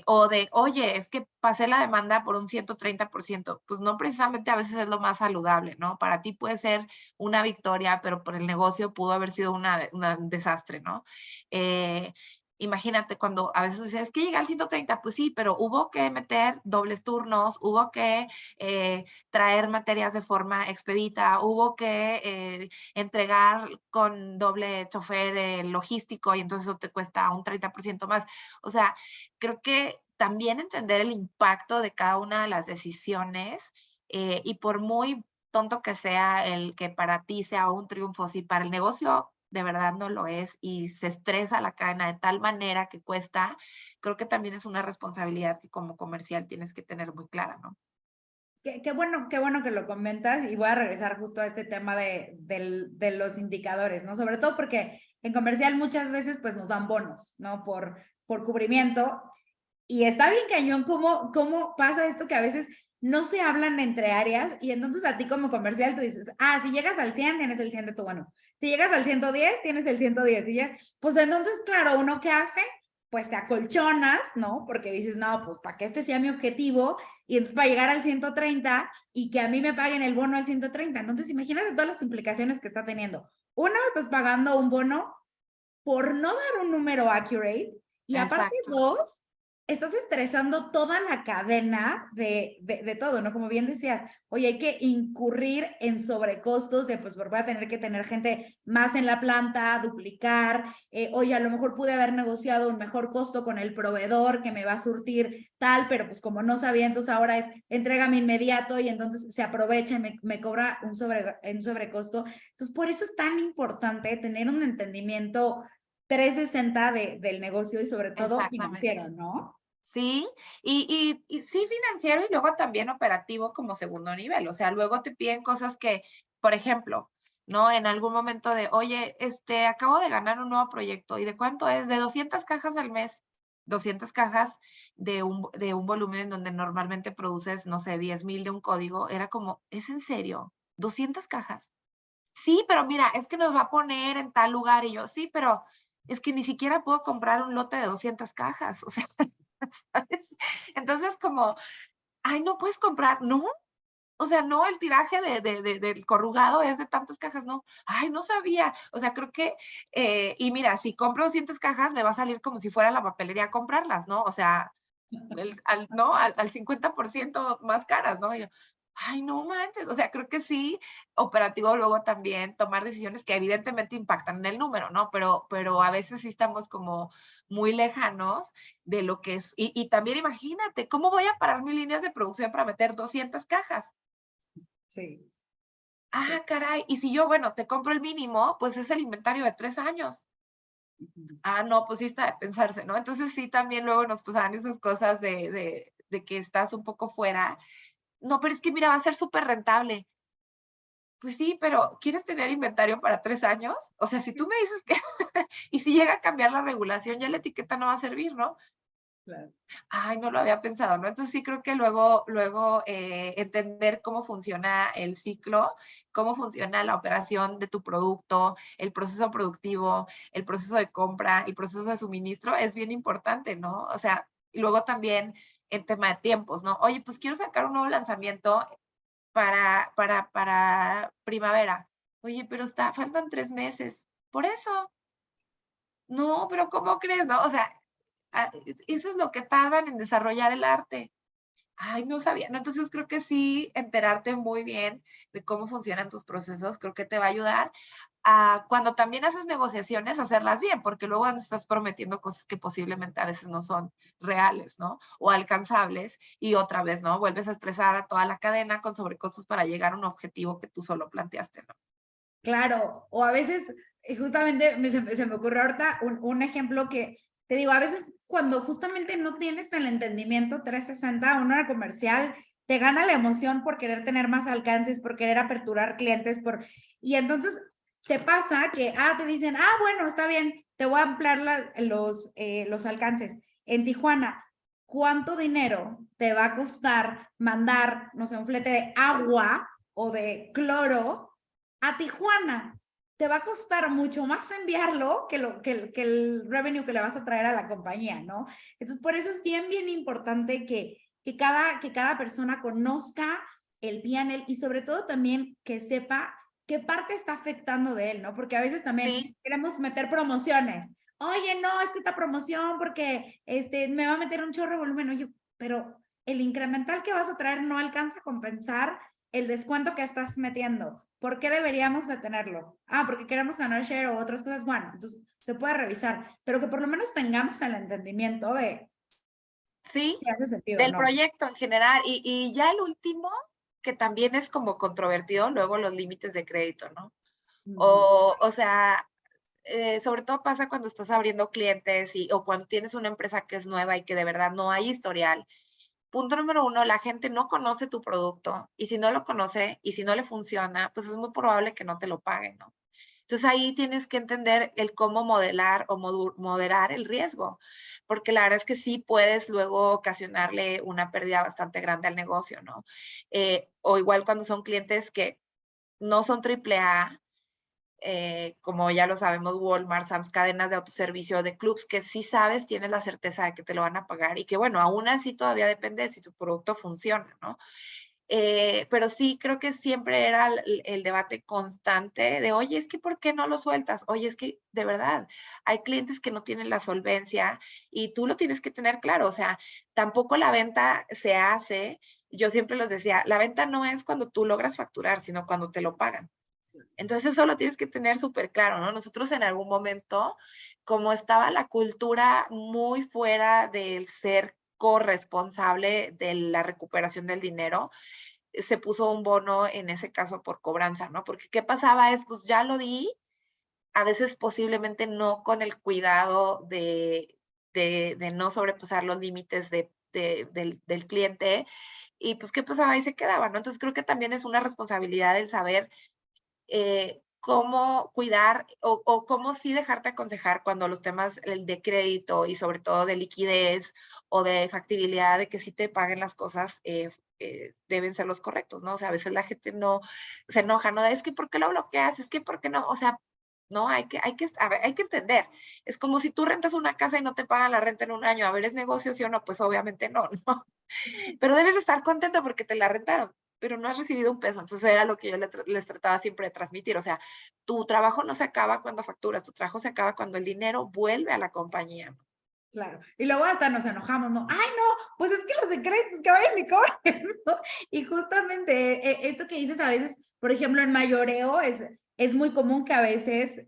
O de, oye, es que pasé la demanda por un 130%. Pues no precisamente a veces es lo más saludable, ¿no? Para ti puede ser una victoria, pero por el negocio pudo haber sido un desastre, ¿no? Imagínate cuando a veces dices, es que llega al 130, pues sí, pero hubo que meter dobles turnos, hubo que traer materias de forma expedita, hubo que entregar con doble chofer logístico y entonces eso te cuesta un 30% más. O sea, creo que también entender el impacto de cada una de las decisiones y por muy tonto que sea el que para ti sea un triunfo, si para el negocio de verdad no lo es y se estresa la cadena de tal manera que cuesta, creo que también es una responsabilidad que como comercial tienes que tener muy clara, ¿no?
Qué bueno que lo comentas y voy a regresar justo a este tema de los indicadores, ¿no? Sobre todo porque en comercial muchas veces pues nos dan bonos, ¿no? Por cubrimiento. Y está bien cañón cómo pasa esto que a veces no se hablan entre áreas y entonces a ti como comercial tú dices, si llegas al 100 tienes el 100 de tu bono. Si llegas al 110 tienes el 110. Y ya, pues entonces, claro, ¿uno qué hace? Pues te acolchonas, ¿no? Porque dices, no, pues para que este sea mi objetivo y entonces para llegar al 130 y que a mí me paguen el bono al 130. Entonces, imagínate todas las implicaciones que está teniendo. Uno, estás pagando un bono por no dar un número accurate y aparte
Exacto.
dos, estás estresando toda la cadena de todo, ¿no? Como bien decías, oye, hay que incurrir en sobrecostos de, pues, voy a tener que tener gente más en la planta, duplicar, oye, a lo mejor pude haber negociado un mejor costo con el proveedor que me va a surtir tal, pero pues como no sabía, entonces ahora es entrégame inmediato y entonces se aprovecha y me cobra un sobrecosto. Entonces, por eso es tan importante tener un entendimiento 360 del negocio y sobre todo financiero,
Exactamente.
¿no?
Sí, y sí financiero y luego también operativo como segundo nivel. O sea, luego te piden cosas que, por ejemplo, ¿no? En algún momento de, oye, acabo de ganar un nuevo proyecto. ¿Y de cuánto es? De 200 cajas al mes. 200 cajas de un volumen en donde normalmente produces, no sé, 10,000 de un código. Era como, ¿es en serio? ¿200 cajas? Sí, pero mira, es que nos va a poner en tal lugar. Y yo, sí, pero es que ni siquiera puedo comprar un lote de 200 cajas. O sea, ¿sabes? Entonces, como, ay, no puedes comprar, ¿no? O sea, no, el tiraje del corrugado es de tantas cajas, no. Ay, no sabía. O sea, creo que, y mira, si compro 200 cajas, me va a salir como si fuera a la papelería a comprarlas, ¿no? O sea, ¿no? Al 50% más caras, ¿no? Y yo, ay, no manches. O sea, creo que sí, operativo luego también tomar decisiones que evidentemente impactan en el número, ¿no? Pero a veces sí estamos como muy lejanos de lo que es. Y también imagínate, ¿cómo voy a parar mis líneas de producción para meter 200 cajas?
Sí, sí.
Caray. Y si yo, bueno, te compro el mínimo, pues es el inventario de 3 años. No, pues sí está de pensarse, ¿no? Entonces sí, también luego nos pasaban esas cosas de que estás un poco fuera. No, pero es que mira, va a ser súper rentable. Pues sí, pero ¿quieres tener inventario para 3 años? O sea, si tú me dices que, y si llega a cambiar la regulación, ya la etiqueta no va a servir, ¿no?
Claro.
Ay, no lo había pensado, ¿no? Entonces sí creo que luego entender cómo funciona el ciclo, cómo funciona la operación de tu producto, el proceso productivo, el proceso de compra, el proceso de suministro es bien importante, ¿no? O sea, y luego también en tema de tiempos, ¿no? Oye, pues quiero sacar un nuevo lanzamiento para primavera. Oye, pero faltan 3 meses. Por eso. No, pero ¿cómo crees? ¿No? O sea, eso es lo que tardan en desarrollar el arte. Ay, no sabía. No, entonces creo que sí, enterarte muy bien de cómo funcionan tus procesos, creo que te va a ayudar a cuando también haces negociaciones, hacerlas bien, porque luego estás prometiendo cosas que posiblemente a veces no son reales, ¿no? O alcanzables, y otra vez, ¿no? Vuelves a estresar a toda la cadena con sobrecostos para llegar a un objetivo que tú solo planteaste, ¿no?
Claro, o a veces, justamente se me ocurre ahorita un ejemplo que te digo, a veces cuando justamente no tienes el entendimiento 360, una hora comercial, te gana la emoción por querer tener más alcances, por querer aperturar clientes, y entonces te pasa que, te dicen, bueno, está bien, te voy a ampliar los alcances. En Tijuana, ¿cuánto dinero te va a costar mandar, no sé, un flete de agua o de cloro a Tijuana? Te va a costar mucho más enviarlo que el revenue que le vas a traer a la compañía, ¿no? Entonces, por eso es bien, bien importante que cada persona conozca el P&L y sobre todo también que sepa qué parte está afectando de él, ¿no? Porque a veces también
Sí,
queremos meter promociones. Oye, no, es que esta promoción porque me va a meter un chorro de volumen. Oye, pero el incremental que vas a traer no alcanza a compensar el descuento que estás metiendo. ¿Por qué deberíamos de tenerlo? Ah, porque queremos ganar share o otras cosas. Bueno, entonces se puede revisar, pero que por lo menos tengamos el entendimiento de
sí,
si hace sentido o
del
no.
proyecto en general. Y ya el último, que también es como controvertido, luego los límites de crédito, ¿no? O sea, sobre todo pasa cuando estás abriendo clientes o cuando tienes una empresa que es nueva y que de verdad no hay historial. Punto número uno, la gente no conoce tu producto y si no lo conoce y si no le funciona, pues es muy probable que no te lo paguen, ¿no? Entonces ahí tienes que entender el cómo modelar o moderar el riesgo, porque la verdad es que sí puedes luego ocasionarle una pérdida bastante grande al negocio, ¿no? O igual cuando son clientes que no son triple A, como ya lo sabemos, Walmart, Sam's, cadenas de autoservicio, de clubs, que sí sabes, tienes la certeza de que te lo van a pagar y que, bueno, aún así todavía depende de si tu producto funciona, ¿no? Pero sí creo que siempre era el debate constante de, oye, es que ¿por qué no lo sueltas? Oye, es que de verdad hay clientes que no tienen la solvencia y tú lo tienes que tener claro. O sea, tampoco la venta se hace, yo siempre les decía, la venta no es cuando tú logras facturar, sino cuando te lo pagan. Entonces eso lo tienes que tener súper claro, ¿no? Nosotros en algún momento, como estaba la cultura muy fuera del ser corresponsable de la recuperación del dinero, se puso un bono en ese caso por cobranza, ¿no? Porque qué pasaba es, pues ya lo di, a veces posiblemente no con el cuidado de no sobrepasar los límites del cliente, y pues qué pasaba ahí se quedaba, ¿no? Entonces creo que también es una responsabilidad el saber cómo cuidar o cómo sí dejarte aconsejar cuando los temas de crédito y sobre todo de liquidez o de factibilidad de que sí te paguen las cosas deben ser los correctos, ¿no? O sea, a veces la gente no se enoja, ¿no? Es que ¿por qué lo bloqueas? Es que ¿por qué no? O sea, no, a ver, hay que entender. Es como si tú rentas una casa y no te pagan la renta en un año. A ver, ¿es negocio sí o no? Pues obviamente no, ¿no? Pero debes estar contento porque te la rentaron, pero no has recibido un peso. Entonces era lo que yo les trataba siempre de transmitir. O sea, tu trabajo no se acaba cuando facturas, tu trabajo se acaba cuando el dinero vuelve a la compañía.
Claro. Y luego hasta nos enojamos, ¿no? Ay, no, pues es que los de créditos que vayan y cobren, ¿no? Y justamente esto que dices a veces, por ejemplo, en mayoreo es muy común que a veces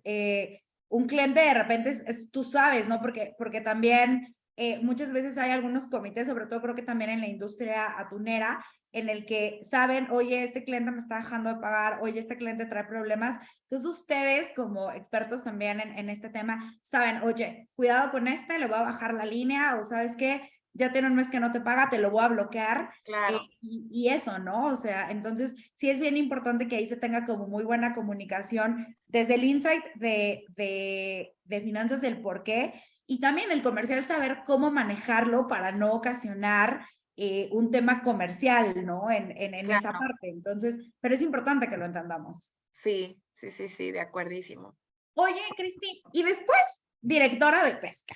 un cliente de repente tú sabes, ¿no? Porque también muchas veces hay algunos comités, sobre todo creo que también en la industria atunera, en el que saben, oye, este cliente me está dejando de pagar, oye, este cliente trae problemas. Entonces ustedes como expertos también en este tema saben, oye, cuidado con este, le voy a bajar la línea o sabes qué, ya tiene un mes que no te paga, te lo voy a bloquear.
Claro,
Y eso, ¿no? O sea, entonces sí es bien importante que ahí se tenga como muy buena comunicación desde el insight de finanzas del por qué y también el comercial saber cómo manejarlo para no ocasionar un tema comercial, ¿no? En esa
claro.
parte. Entonces, pero es importante que lo entendamos.
Sí, sí, sí, sí, de acuerdísimo.
Oye, Cristi, y después, directora de pesca.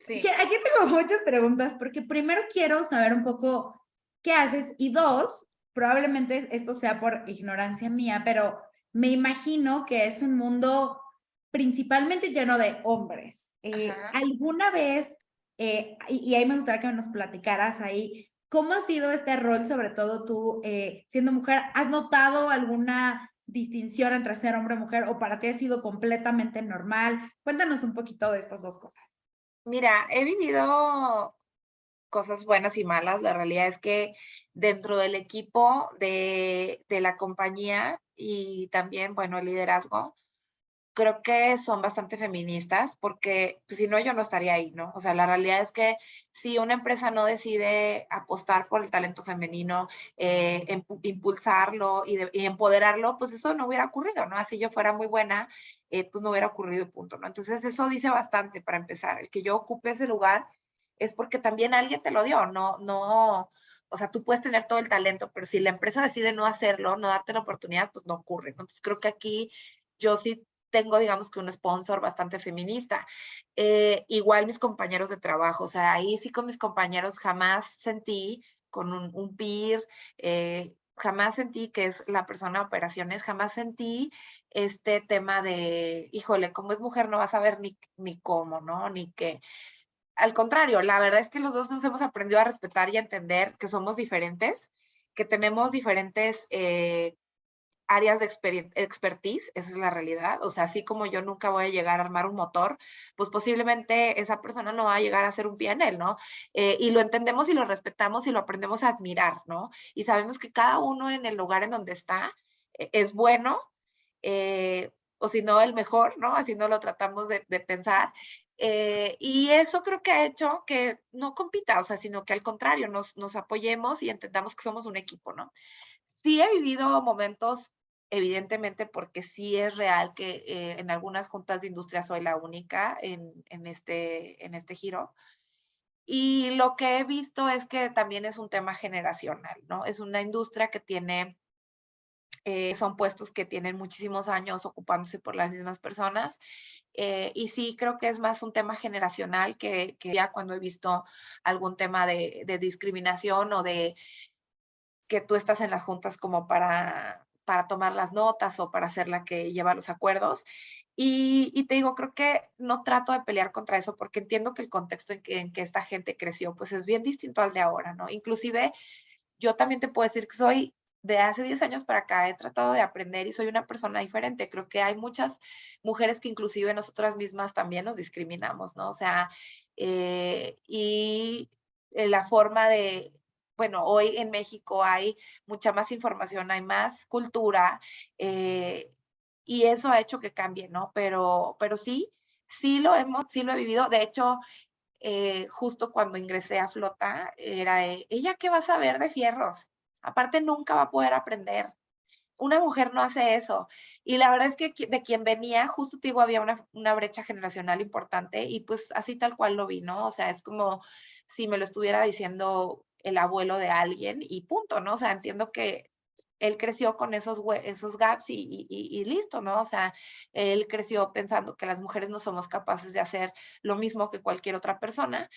Sí.
Aquí tengo muchas preguntas porque primero quiero saber un poco qué haces y dos, probablemente esto sea por ignorancia mía, pero me imagino que es un mundo principalmente lleno de hombres.
Ajá.
¿Alguna vez, y ahí me gustaría que nos platicaras ahí, cómo ha sido este rol, sobre todo tú siendo mujer? ¿Has notado alguna distinción entre ser hombre y mujer o para ti ha sido completamente normal? Cuéntanos un poquito de estas dos cosas.
Mira, he vivido cosas buenas y malas. La realidad es que dentro del equipo de la compañía y también, bueno, el liderazgo, creo que son bastante feministas porque pues, si no, yo no estaría ahí, ¿no? O sea, la realidad es que si una empresa no decide apostar por el talento femenino, impulsarlo y empoderarlo, pues eso no hubiera ocurrido, ¿no? Así yo fuera muy buena, pues no hubiera ocurrido, punto, ¿no? Entonces eso dice bastante para empezar, el que yo ocupe ese lugar es porque también alguien te lo dio, no, o sea, tú puedes tener todo el talento, pero si la empresa decide no hacerlo, no darte la oportunidad, pues no ocurre. Entonces creo que aquí yo sí tengo, digamos que un sponsor bastante feminista. Igual mis compañeros de trabajo, o sea, ahí sí con mis compañeros jamás sentí con un peer, jamás sentí que es la persona de operaciones, jamás sentí este tema de, híjole, como es mujer no vas a ver ni cómo, ¿no? Ni qué. Al contrario, la verdad es que los dos nos hemos aprendido a respetar y a entender que somos diferentes, que tenemos diferentes áreas de expertise, esa es la realidad. O sea, así como yo nunca voy a llegar a armar un motor, pues posiblemente esa persona no va a llegar a hacer un pie en él, ¿no? Y lo entendemos y lo respetamos y lo aprendemos a admirar, ¿no? Y sabemos que cada uno en el lugar en donde está es bueno, o si no el mejor, ¿no? Así no lo tratamos de pensar. Y eso creo que ha hecho que no compita, o sea, sino que al contrario, nos apoyemos y entendamos que somos un equipo, ¿no? Sí he vivido momentos, evidentemente, porque sí es real que en algunas juntas de industria soy la única en este giro. Y lo que he visto es que también es un tema generacional, ¿no? Es una industria que tiene, son puestos que tienen muchísimos años ocupándose por las mismas personas. Y sí, creo que es más un tema generacional que ya cuando he visto algún tema de discriminación o de que tú estás en las juntas como para tomar las notas o para ser la que lleva los acuerdos. Y te digo, creo que no trato de pelear contra eso porque entiendo que el contexto en que esta gente creció pues es bien distinto al de ahora, ¿no? Inclusive yo también te puedo decir que soy de hace 10 años para acá, he tratado de aprender y soy una persona diferente. Creo que hay muchas mujeres que inclusive nosotras mismas también nos discriminamos, ¿no? O sea, y la forma de, bueno, hoy en México hay mucha más información, hay más cultura, y eso ha hecho que cambie, ¿no? Pero sí, sí lo he vivido. De hecho, justo cuando ingresé a Flota, era, ¿ella qué va a saber de fierros? Aparte, nunca va a poder aprender. Una mujer no hace eso. Y la verdad es que de quien venía, justo te digo, había una brecha generacional importante y pues así tal cual lo vi, ¿no? O sea, es como si me lo estuviera diciendo el abuelo de alguien y punto, ¿no? O sea, entiendo que él creció con esos gaps y listo, ¿no? O sea, él creció pensando que las mujeres no somos capaces de hacer lo mismo que cualquier otra persona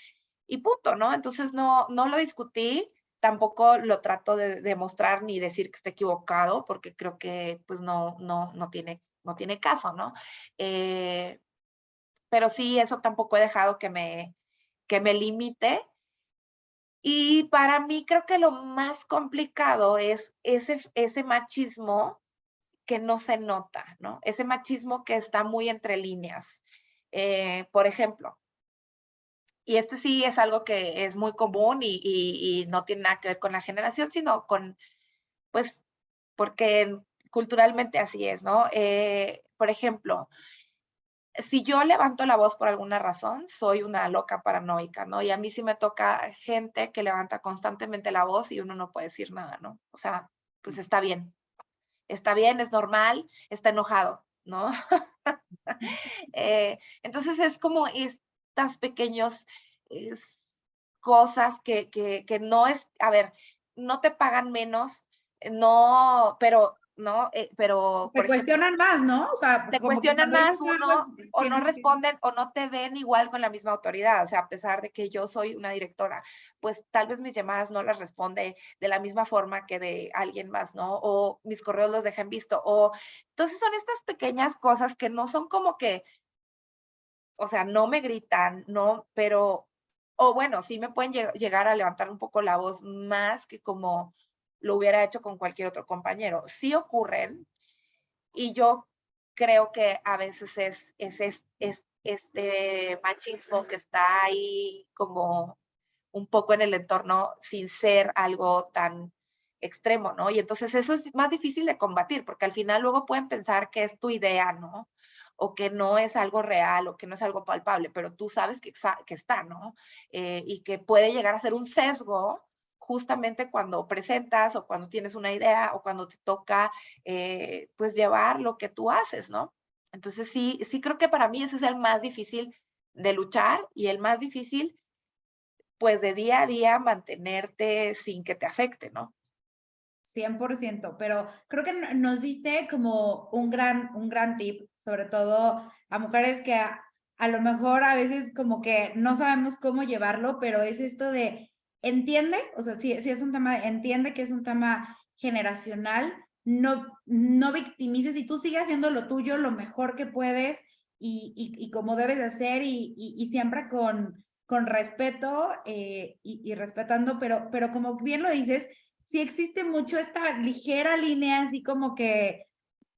y punto, ¿no? Entonces no lo discutí, tampoco lo trato de demostrar ni decir que esté equivocado, porque creo que pues no tiene caso, ¿no? Pero sí, eso tampoco he dejado que me limite. Y para mí creo que lo más complicado es ese machismo que no se nota, ¿no? Ese machismo que está muy entre líneas. Por ejemplo, y este sí es algo que es muy común y no tiene nada que ver con la generación, sino con, pues, porque culturalmente así es, ¿no? Por ejemplo, si yo levanto la voz por alguna razón, soy una loca paranoica, ¿no? Y a mí sí me toca gente que levanta constantemente la voz y uno no puede decir nada, ¿no? O sea, pues está bien, es normal, está enojado, ¿no? Entonces es como estas pequeños es, cosas que no es, a ver, no te pagan menos, no, pero, no, pero,
Te
por ejemplo,
cuestionan más, ¿no? O sea,
te
como que
cuestionan
cuando dices
más
algo,
uno o no
tienes que...
responden o no te ven igual con la misma autoridad, o sea, a pesar de que yo soy una directora, pues tal vez mis llamadas no las responde de la misma forma que de alguien más, ¿no? O mis correos los dejan visto, o entonces son estas pequeñas cosas que no son como que o sea, no me gritan, no, pero, o bueno, sí me pueden llegar a levantar un poco la voz más que como lo hubiera hecho con cualquier otro compañero. Sí ocurren y yo creo que a veces es este machismo que está ahí como un poco en el entorno sin ser algo tan extremo, ¿no? Y entonces eso es más difícil de combatir, porque al final luego pueden pensar que es tu idea, ¿no? O que no es algo real o que no es algo palpable, pero tú sabes que está, ¿no? Y que puede llegar a ser un sesgo justamente cuando presentas o cuando tienes una idea o cuando te toca, pues, llevar lo que tú haces, ¿no? Entonces sí creo que para mí ese es el más difícil de luchar y el más difícil pues de día a día mantenerte sin que te afecte, ¿no?
100%, pero creo que nos diste como un gran tip, sobre todo a mujeres que a lo mejor a veces como que no sabemos cómo llevarlo, pero es esto de entiende, o sea, si es un tema, entiende que es un tema generacional, no victimices y tú sigue haciendo lo tuyo lo mejor que puedes y como debes de hacer y siempre con respeto y respetando, pero como bien lo dices, sí existe mucho esta ligera línea, así como que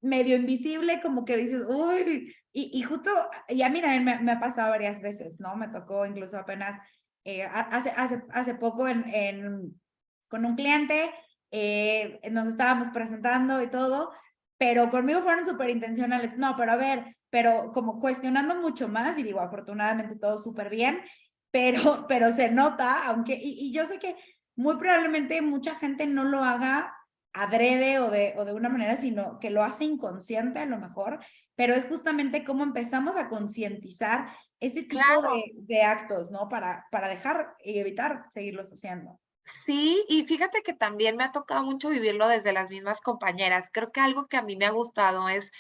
medio invisible, como que dices, uy, y justo, y a mí también me ha pasado varias veces, ¿no? Me tocó incluso apenas hace poco con un cliente, nos estábamos presentando y todo, pero conmigo fueron súper intencionales, no, pero a ver, pero como cuestionando mucho más, y digo, afortunadamente todo súper bien, pero se nota, aunque, y yo sé que muy probablemente mucha gente no lo haga adrede o de una manera, sino que lo hace inconsciente a lo mejor, pero es justamente cómo empezamos a concientizar ese tipo
Claro.
de actos, ¿no? Para dejar y evitar seguirlos haciendo.
Sí, y fíjate que también me ha tocado mucho vivirlo desde las mismas compañeras. Creo que algo que a mí me ha gustado es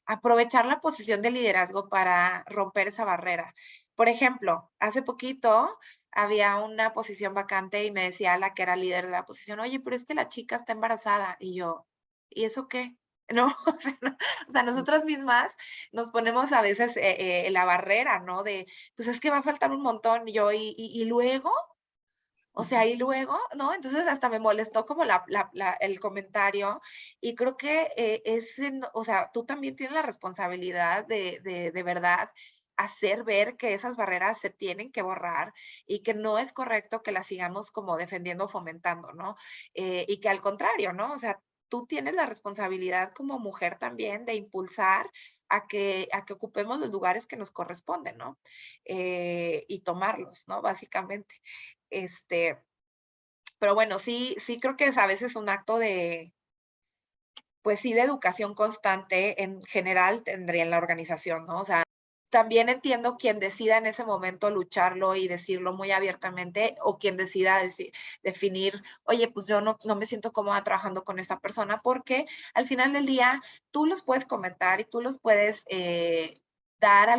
aprovechar la posición de liderazgo para romper esa barrera. Por ejemplo, hace poquito había una posición vacante y me decía la que era líder de la posición, oye, pero es que la chica está embarazada. Y yo, ¿y eso qué? No, o sea, o sea, nosotras mismas nos ponemos a veces la barrera, ¿no? De, pues es que va a faltar un montón. Y yo, y luego, o sea, y luego, ¿no? Entonces hasta me molestó como el comentario y creo que o sea, tú también tienes la responsabilidad de verdad hacer ver que esas barreras se tienen que borrar y que no es correcto que las sigamos como defendiendo o fomentando, ¿no? Y que al contrario, ¿no? O sea, tú tienes la responsabilidad como mujer también de impulsar a que ocupemos los lugares que nos corresponden, ¿no? Y tomarlos, ¿no? Básicamente. Este, pero bueno, sí creo que es a veces un acto de, pues sí, de educación constante en general tendría en la organización, ¿no? O sea, también entiendo quien decida en ese momento lucharlo y decirlo muy abiertamente o quien decida definir, oye, pues yo no me siento cómoda trabajando con esta persona porque al final del día tú los puedes comentar y tú los puedes dar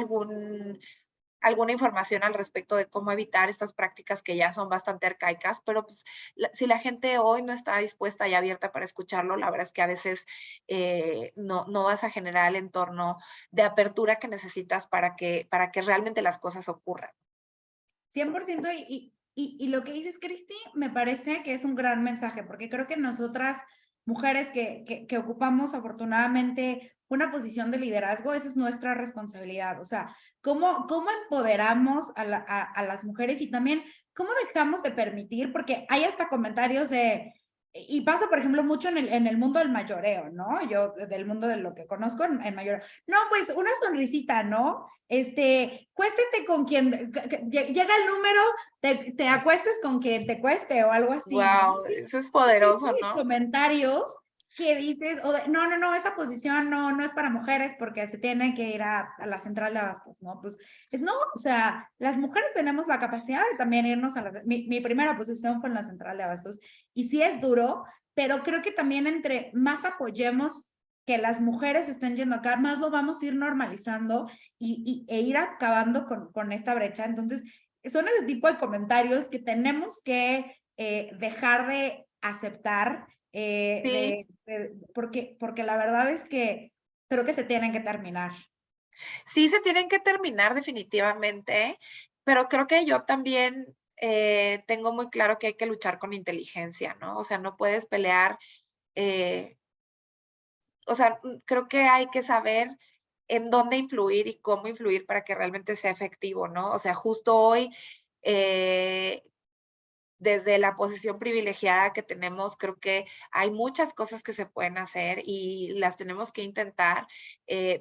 alguna información al respecto de cómo evitar estas prácticas que ya son bastante arcaicas, pero pues si la gente hoy no está dispuesta y abierta para escucharlo, la verdad es que a veces no vas a generar el entorno de apertura que necesitas para que realmente las cosas ocurran.
100% y lo que dices, Cristi, me parece que es un gran mensaje, porque creo que nosotras, mujeres que ocupamos afortunadamente una posición de liderazgo, esa es nuestra responsabilidad. O sea, cómo empoderamos a las mujeres y también cómo dejamos de permitir, porque hay hasta comentarios de, y pasa, por ejemplo, mucho en el mundo del mayoreo, ¿no? Yo, del mundo de lo que conozco en mayoreo. No, pues una sonrisita, ¿no? Cuéstete con quien, llega el número, te acuestes con quien te cueste o algo así, ¿no?
Wow, eso es
Ese
poderoso,
tipo de
¿no?
comentarios que dices, no, esa posición no es para mujeres porque se tiene que ir a la central de abastos, ¿no? Pues no, o sea, las mujeres tenemos la capacidad de también irnos a mi primera posición fue en la central de abastos y sí es duro, pero creo que también entre más apoyemos que las mujeres estén yendo acá, más lo vamos a ir normalizando e ir acabando con esta brecha. Entonces, son ese tipo de comentarios que tenemos que dejar de aceptar,
Sí,
porque la verdad es que creo que se tienen que terminar.
sí se tienen que terminar definitivamente, pero creo que yo también tengo muy claro que hay que luchar con inteligencia, ¿no? O sea, no puedes pelear eh, o sea, creo que hay que saber en dónde influir y cómo influir para que realmente sea efectivo, ¿no? O sea, justo hoy, eh, desde la posición privilegiada que tenemos, creo que hay muchas cosas que se pueden hacer y las tenemos que intentar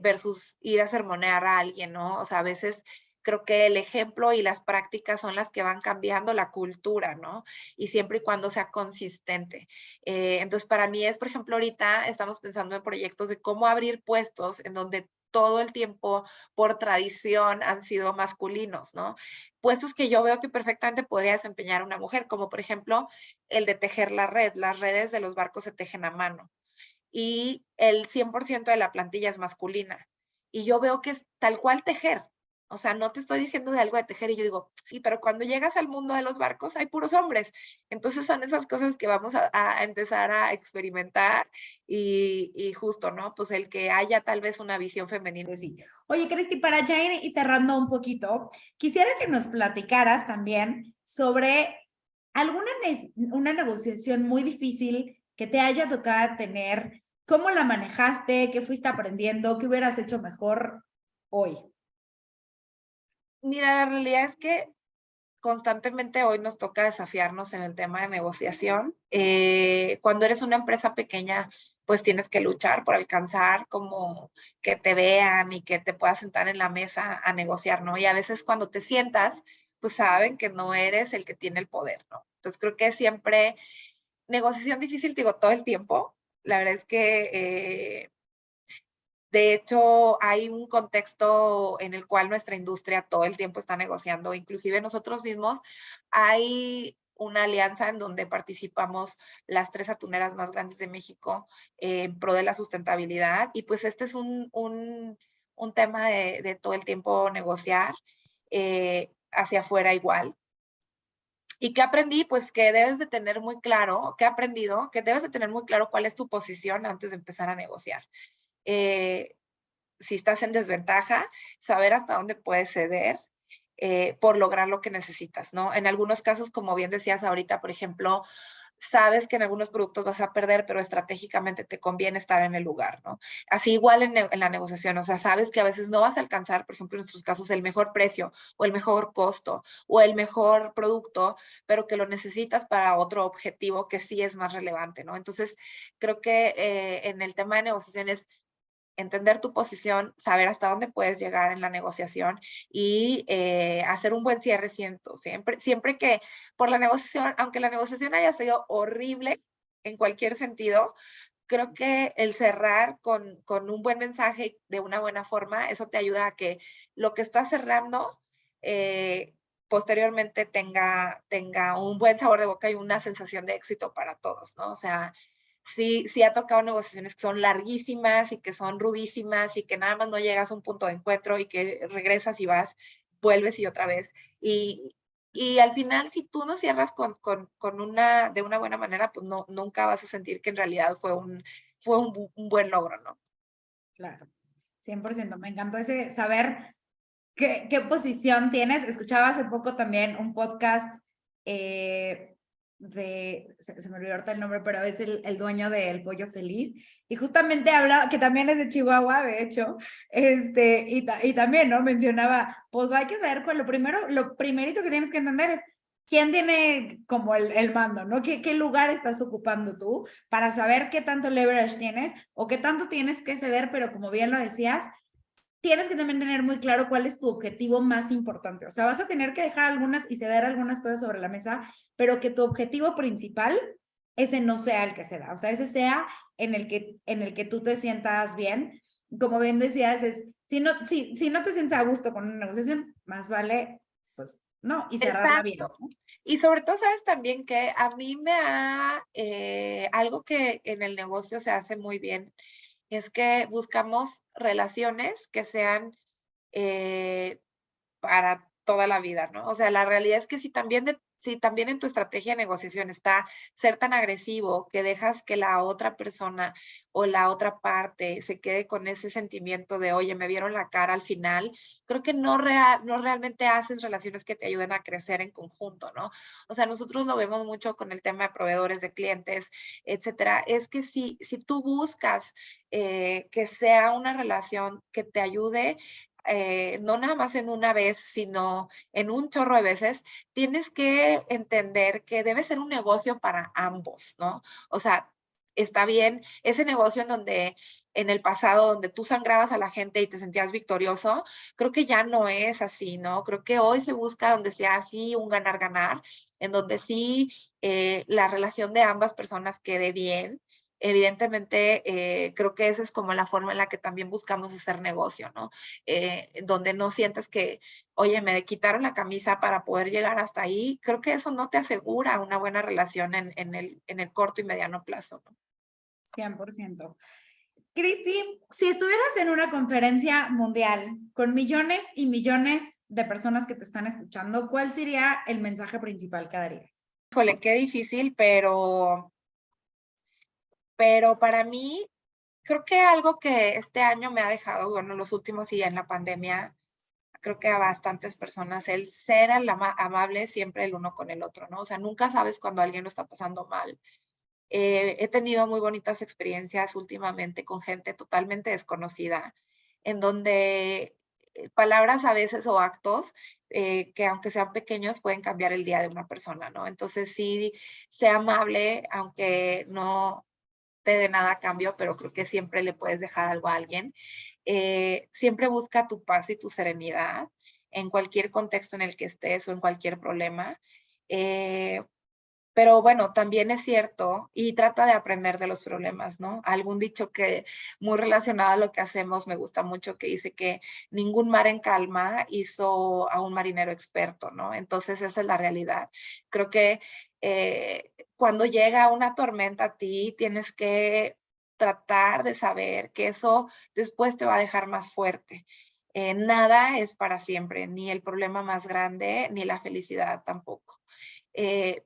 versus ir a sermonear a alguien, ¿no? O sea, a veces creo que el ejemplo y las prácticas son las que van cambiando la cultura, ¿no? Y siempre y cuando sea consistente. Entonces, para mí es, por ejemplo, ahorita estamos pensando en proyectos de cómo abrir puestos en donde todo el tiempo, por tradición, han sido masculinos, ¿no? Puestos que yo veo que perfectamente podría desempeñar una mujer, como por ejemplo el de tejer la red. Las redes de los barcos se tejen a mano y el 100% de la plantilla es masculina. Y yo veo que es tal cual tejer. O sea, no te estoy diciendo de algo de tejer y yo digo, sí, pero cuando llegas al mundo de los barcos hay puros hombres. Entonces son esas cosas que vamos a empezar a experimentar y justo, ¿no? Pues el que haya tal vez una visión femenina.
Sí. Oye, Cristi, para ya ir y cerrando un poquito, quisiera que nos platicaras también sobre alguna una negociación muy difícil que te haya tocado tener, cómo la manejaste, qué fuiste aprendiendo, qué hubieras hecho mejor hoy.
Mira, la realidad es que constantemente hoy nos toca desafiarnos en el tema de negociación. Cuando eres una empresa pequeña, pues tienes que luchar por alcanzar como que te vean y que te puedas sentar en la mesa a negociar, ¿no? Y a veces cuando te sientas, pues saben que no eres el que tiene el poder, ¿no? Entonces creo que siempre negociación difícil, digo, todo el tiempo. La verdad es que de hecho, hay un contexto en el cual nuestra industria todo el tiempo está negociando, inclusive nosotros mismos. Hay una alianza en donde participamos las 3 atuneras más grandes de México en pro de la sustentabilidad y pues este es un tema de todo el tiempo negociar hacia afuera igual. ¿Y qué aprendí? Pues que debes de tener muy claro, ¿qué he aprendido? Que debes de tener muy claro cuál es tu posición antes de empezar a negociar. Si estás en desventaja, saber hasta dónde puedes ceder por lograr lo que necesitas, ¿no? En algunos casos, como bien decías ahorita, por ejemplo, sabes que en algunos productos vas a perder, pero estratégicamente te conviene estar en el lugar, ¿no? Así igual en la negociación, o sea, sabes que a veces no vas a alcanzar, por ejemplo, en nuestros casos, el mejor precio o el mejor costo o el mejor producto, pero que lo necesitas para otro objetivo que sí es más relevante, ¿no? Entonces, creo que en el tema de negociaciones entender tu posición, saber hasta dónde puedes llegar en la negociación y hacer un buen cierre siempre que por la negociación, aunque la negociación haya sido horrible en cualquier sentido, creo que el cerrar con un buen mensaje de una buena forma, eso te ayuda a que lo que estás cerrando posteriormente tenga un buen sabor de boca y una sensación de éxito para todos, ¿no? O sea, sí ha tocado negociaciones que son larguísimas y que son rudísimas y que nada más no llegas a un punto de encuentro y que regresas y vas, vuelves y otra vez. Y al final, si tú no cierras de una buena manera, pues no, nunca vas a sentir que en realidad fue un buen logro, ¿no?
Claro, 100%. Me encantó ese saber qué posición tienes. Escuchaba hace poco también un podcast se me olvidó ahorita el nombre, pero es el dueño de El Pollo Feliz, y justamente habla, que también es de Chihuahua, de hecho, y también, ¿no? Mencionaba, pues hay que saber cuál, lo primerito que tienes que entender es quién tiene como el mando, ¿no? ¿Qué lugar estás ocupando tú para saber qué tanto leverage tienes o qué tanto tienes que ceder, pero como bien lo decías, tienes que también tener muy claro cuál es tu objetivo más importante. O sea, vas a tener que dejar algunas y ceder algunas cosas sobre la mesa, pero que tu objetivo principal, ese no sea el que se da. O sea, ese sea en el que tú te sientas bien. Como bien decías, si no te sientes a gusto con una negociación, más vale, pues, no, y cerrarla bien.
Exacto. Y sobre todo, sabes también que a mí algo que en el negocio se hace muy bien es que buscamos relaciones que sean para toda la vida, ¿no? O sea, la realidad es que si también en tu estrategia de negociación está ser tan agresivo que dejas que la otra persona o la otra parte se quede con ese sentimiento de, oye, me vieron la cara al final, creo que no realmente haces relaciones que te ayuden a crecer en conjunto, ¿no? O sea, nosotros lo vemos mucho con el tema de proveedores, de clientes, etcétera. Es que si tú buscas que sea una relación que te ayude no nada más en una vez, sino en un chorro de veces, tienes que entender que debe ser un negocio para ambos, ¿no? O sea, está bien ese negocio en donde en el pasado donde tú sangrabas a la gente y te sentías victorioso, creo que ya no es así, ¿no? Creo que hoy se busca donde sea así un ganar-ganar, en donde sí la relación de ambas personas quede bien. Evidentemente, creo que esa es como la forma en la que también buscamos hacer negocio, ¿no? Donde no sientes que, oye, me quitaron la camisa para poder llegar hasta ahí. Creo que eso no te asegura una buena relación en el corto y mediano plazo, ¿no?
100%. Cristi, si estuvieras en una conferencia mundial con millones y millones de personas que te están escuchando, ¿cuál sería el mensaje principal que darías?
Híjole, qué difícil, para mí, creo que algo que este año me ha dejado, bueno, los últimos y en la pandemia, creo que a bastantes personas, el ser amable siempre el uno con el otro, ¿no? O sea, nunca sabes cuando alguien lo está pasando mal. He tenido muy bonitas experiencias últimamente con gente totalmente desconocida, en donde palabras a veces o actos que aunque sean pequeños pueden cambiar el día de una persona, ¿no? Entonces sí, sea amable, aunque no te dé nada a cambio, pero creo que siempre le puedes dejar algo a alguien. Siempre busca tu paz y tu serenidad en cualquier contexto en el que estés o en cualquier problema. Pero bueno, también es cierto y trata de aprender de los problemas, ¿no? Algún dicho que muy relacionado a lo que hacemos me gusta mucho que dice que ningún mar en calma hizo a un marinero experto, ¿no? Entonces esa es la realidad. Creo que cuando llega una tormenta a ti, tienes que tratar de saber que eso después te va a dejar más fuerte. Nada es para siempre, ni el problema más grande, ni la felicidad tampoco. Eh,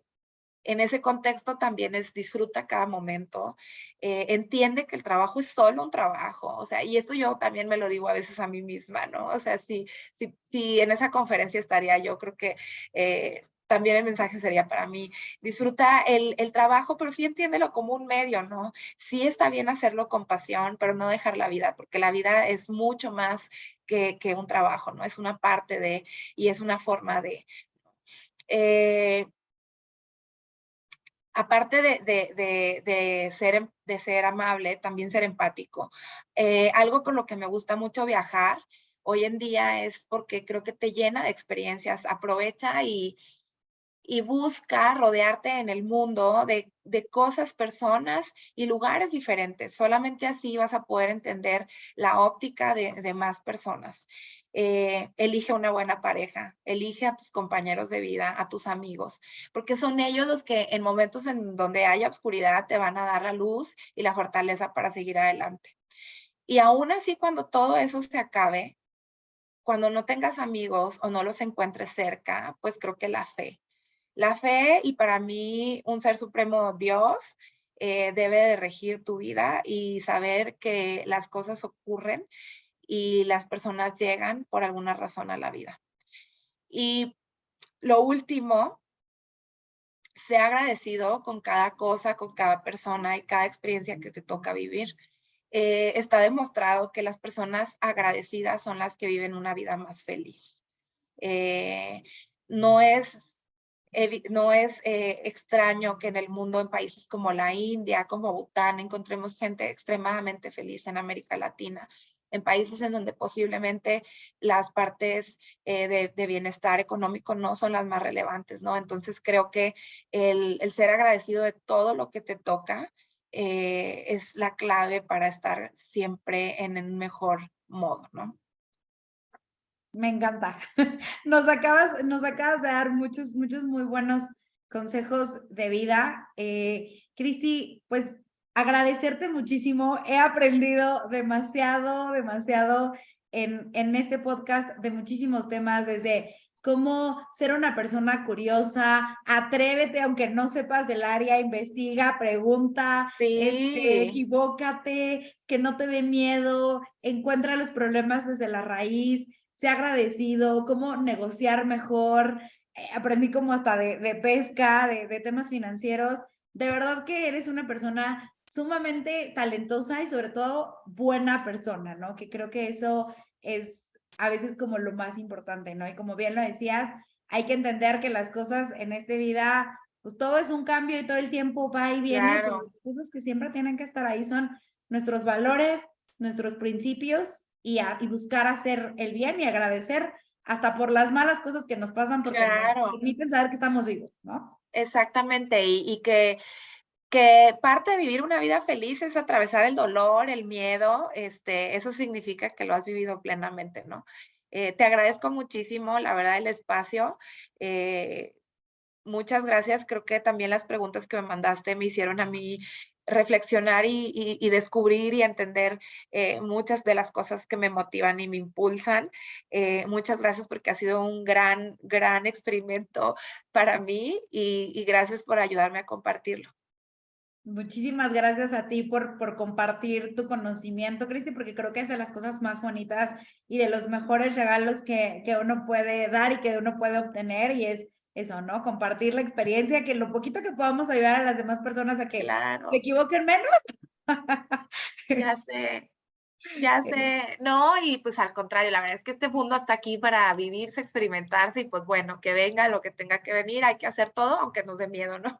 en ese contexto también es disfruta cada momento, entiende que el trabajo es solo un trabajo, o sea, y eso yo también me lo digo a veces a mí misma, ¿no? O sea, si en esa conferencia estaría yo, creo que también el mensaje sería para mí, disfruta el trabajo, pero sí entiéndelo como un medio, ¿no? Sí está bien hacerlo con pasión, pero no dejar la vida, porque la vida es mucho más que un trabajo, ¿no? Es una parte de, y es una forma de... Eh, aparte de ser amable, también ser empático. Algo por lo que me gusta mucho viajar hoy en día es porque creo que te llena de experiencias. Aprovecha y busca rodearte en el mundo de cosas, personas y lugares diferentes. Solamente así vas a poder entender la óptica de más personas. Elige una buena pareja, elige a tus compañeros de vida, a tus amigos, porque son ellos los que en momentos en donde haya oscuridad te van a dar la luz y la fortaleza para seguir adelante. Y aún así, cuando todo eso se acabe, cuando no tengas amigos o no los encuentres cerca, pues creo que la fe y para mí un ser supremo Dios debe de regir tu vida y saber que las cosas ocurren y las personas llegan por alguna razón a la vida. Y lo último, sea agradecido con cada cosa, con cada persona y cada experiencia que te toca vivir. Está demostrado que las personas agradecidas son las que viven una vida más feliz. Eh, no es, no es extraño que en el mundo, en países como la India, como Bután, encontremos gente extremadamente feliz en América Latina, en países en donde posiblemente las partes de bienestar económico no son las más relevantes, ¿no? Entonces creo que el ser agradecido de todo lo que te toca es la clave para estar siempre en el mejor modo, ¿no?
Me encanta. Nos acabas de dar muchos muy buenos consejos de vida. Cristi, pues agradecerte muchísimo. He aprendido demasiado en este podcast de muchísimos temas, desde cómo ser una persona curiosa, atrévete, aunque no sepas del área, investiga, pregunta,
Sí,
equivócate, que no te dé miedo, encuentra los problemas desde la raíz, sea agradecido, cómo negociar mejor. Aprendí como hasta de pesca, de temas financieros. De verdad que eres una persona sumamente talentosa y sobre todo buena persona, ¿no? Que creo que eso es a veces como lo más importante, ¿no? Y como bien lo decías, hay que entender que las cosas en esta vida, pues todo es un cambio y todo el tiempo va y viene, pero
claro.
las cosas que siempre tienen que estar ahí son nuestros valores, nuestros principios y buscar hacer el bien y agradecer hasta por las malas cosas que nos pasan porque nos permiten saber que estamos vivos, ¿no?
Exactamente, y que parte de vivir una vida feliz es atravesar el dolor, el miedo, eso significa que lo has vivido plenamente, ¿no? Te agradezco muchísimo, la verdad, el espacio. Muchas gracias. Creo que también las preguntas que me mandaste me hicieron a mí reflexionar y descubrir y entender muchas de las cosas que me motivan y me impulsan. Muchas gracias porque ha sido un gran, gran experimento para mí y gracias por ayudarme a compartirlo.
Muchísimas gracias a ti por compartir tu conocimiento, Cristi, porque creo que es de las cosas más bonitas y de los mejores regalos que uno puede dar y que uno puede obtener, y es eso, ¿no? Compartir la experiencia, que lo poquito que podamos ayudar a las demás personas a que se equivoquen menos.
Ya sé, no, y pues al contrario, la verdad es que este mundo está aquí para vivirse, experimentarse, y pues bueno, que venga lo que tenga que venir, hay que hacer todo, aunque nos dé miedo, ¿no?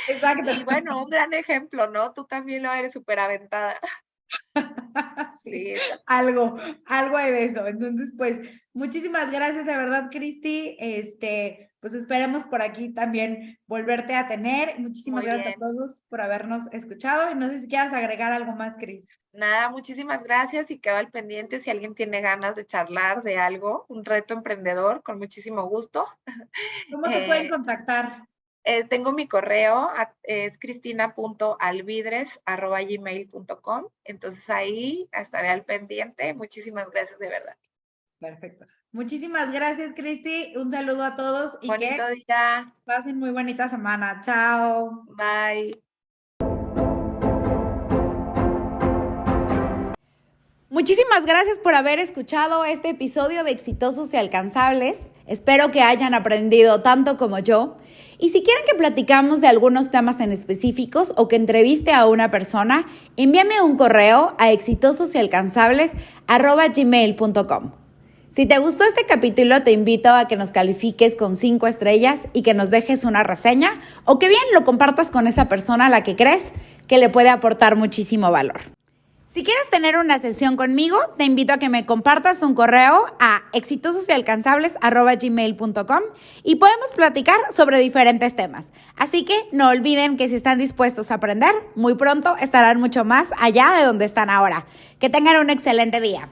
Exacto.
Y bueno, un gran ejemplo, ¿no? Tú también lo eres, súper aventada.
Sí, algo hay de eso. Entonces, pues, muchísimas gracias, de verdad, Cristi. Pues esperemos por aquí también volverte a tener. Muchísimas gracias a todos por habernos escuchado. Y no sé si quieras agregar algo más, Cris.
Nada, muchísimas gracias y quedo al pendiente si alguien tiene ganas de charlar de algo, un reto emprendedor, con muchísimo gusto.
¿Cómo te pueden contactar?
Tengo mi correo, es cristina.alvidres@gmail.com. Entonces ahí estaré al pendiente. Muchísimas gracias, de verdad.
Perfecto. Muchísimas gracias, Cristi. Un saludo a todos y
bonito día.
Pasen muy bonita semana. Chao.
Bye.
Muchísimas gracias por haber escuchado este episodio de Exitosos y Alcanzables. Espero que hayan aprendido tanto como yo. Y si quieren que platicamos de algunos temas en específicos o que entreviste a una persona, envíame un correo a exitososyalcanzables@gmail.com. Si te gustó este capítulo, te invito a que nos califiques con 5 estrellas y que nos dejes una reseña, o que bien lo compartas con esa persona a la que crees que le puede aportar muchísimo valor. Si quieres tener una sesión conmigo, te invito a que me compartas un correo a exitososyalcanzables@gmail.com y podemos platicar sobre diferentes temas. Así que no olviden que si están dispuestos a aprender, muy pronto estarán mucho más allá de donde están ahora. Que tengan un excelente día.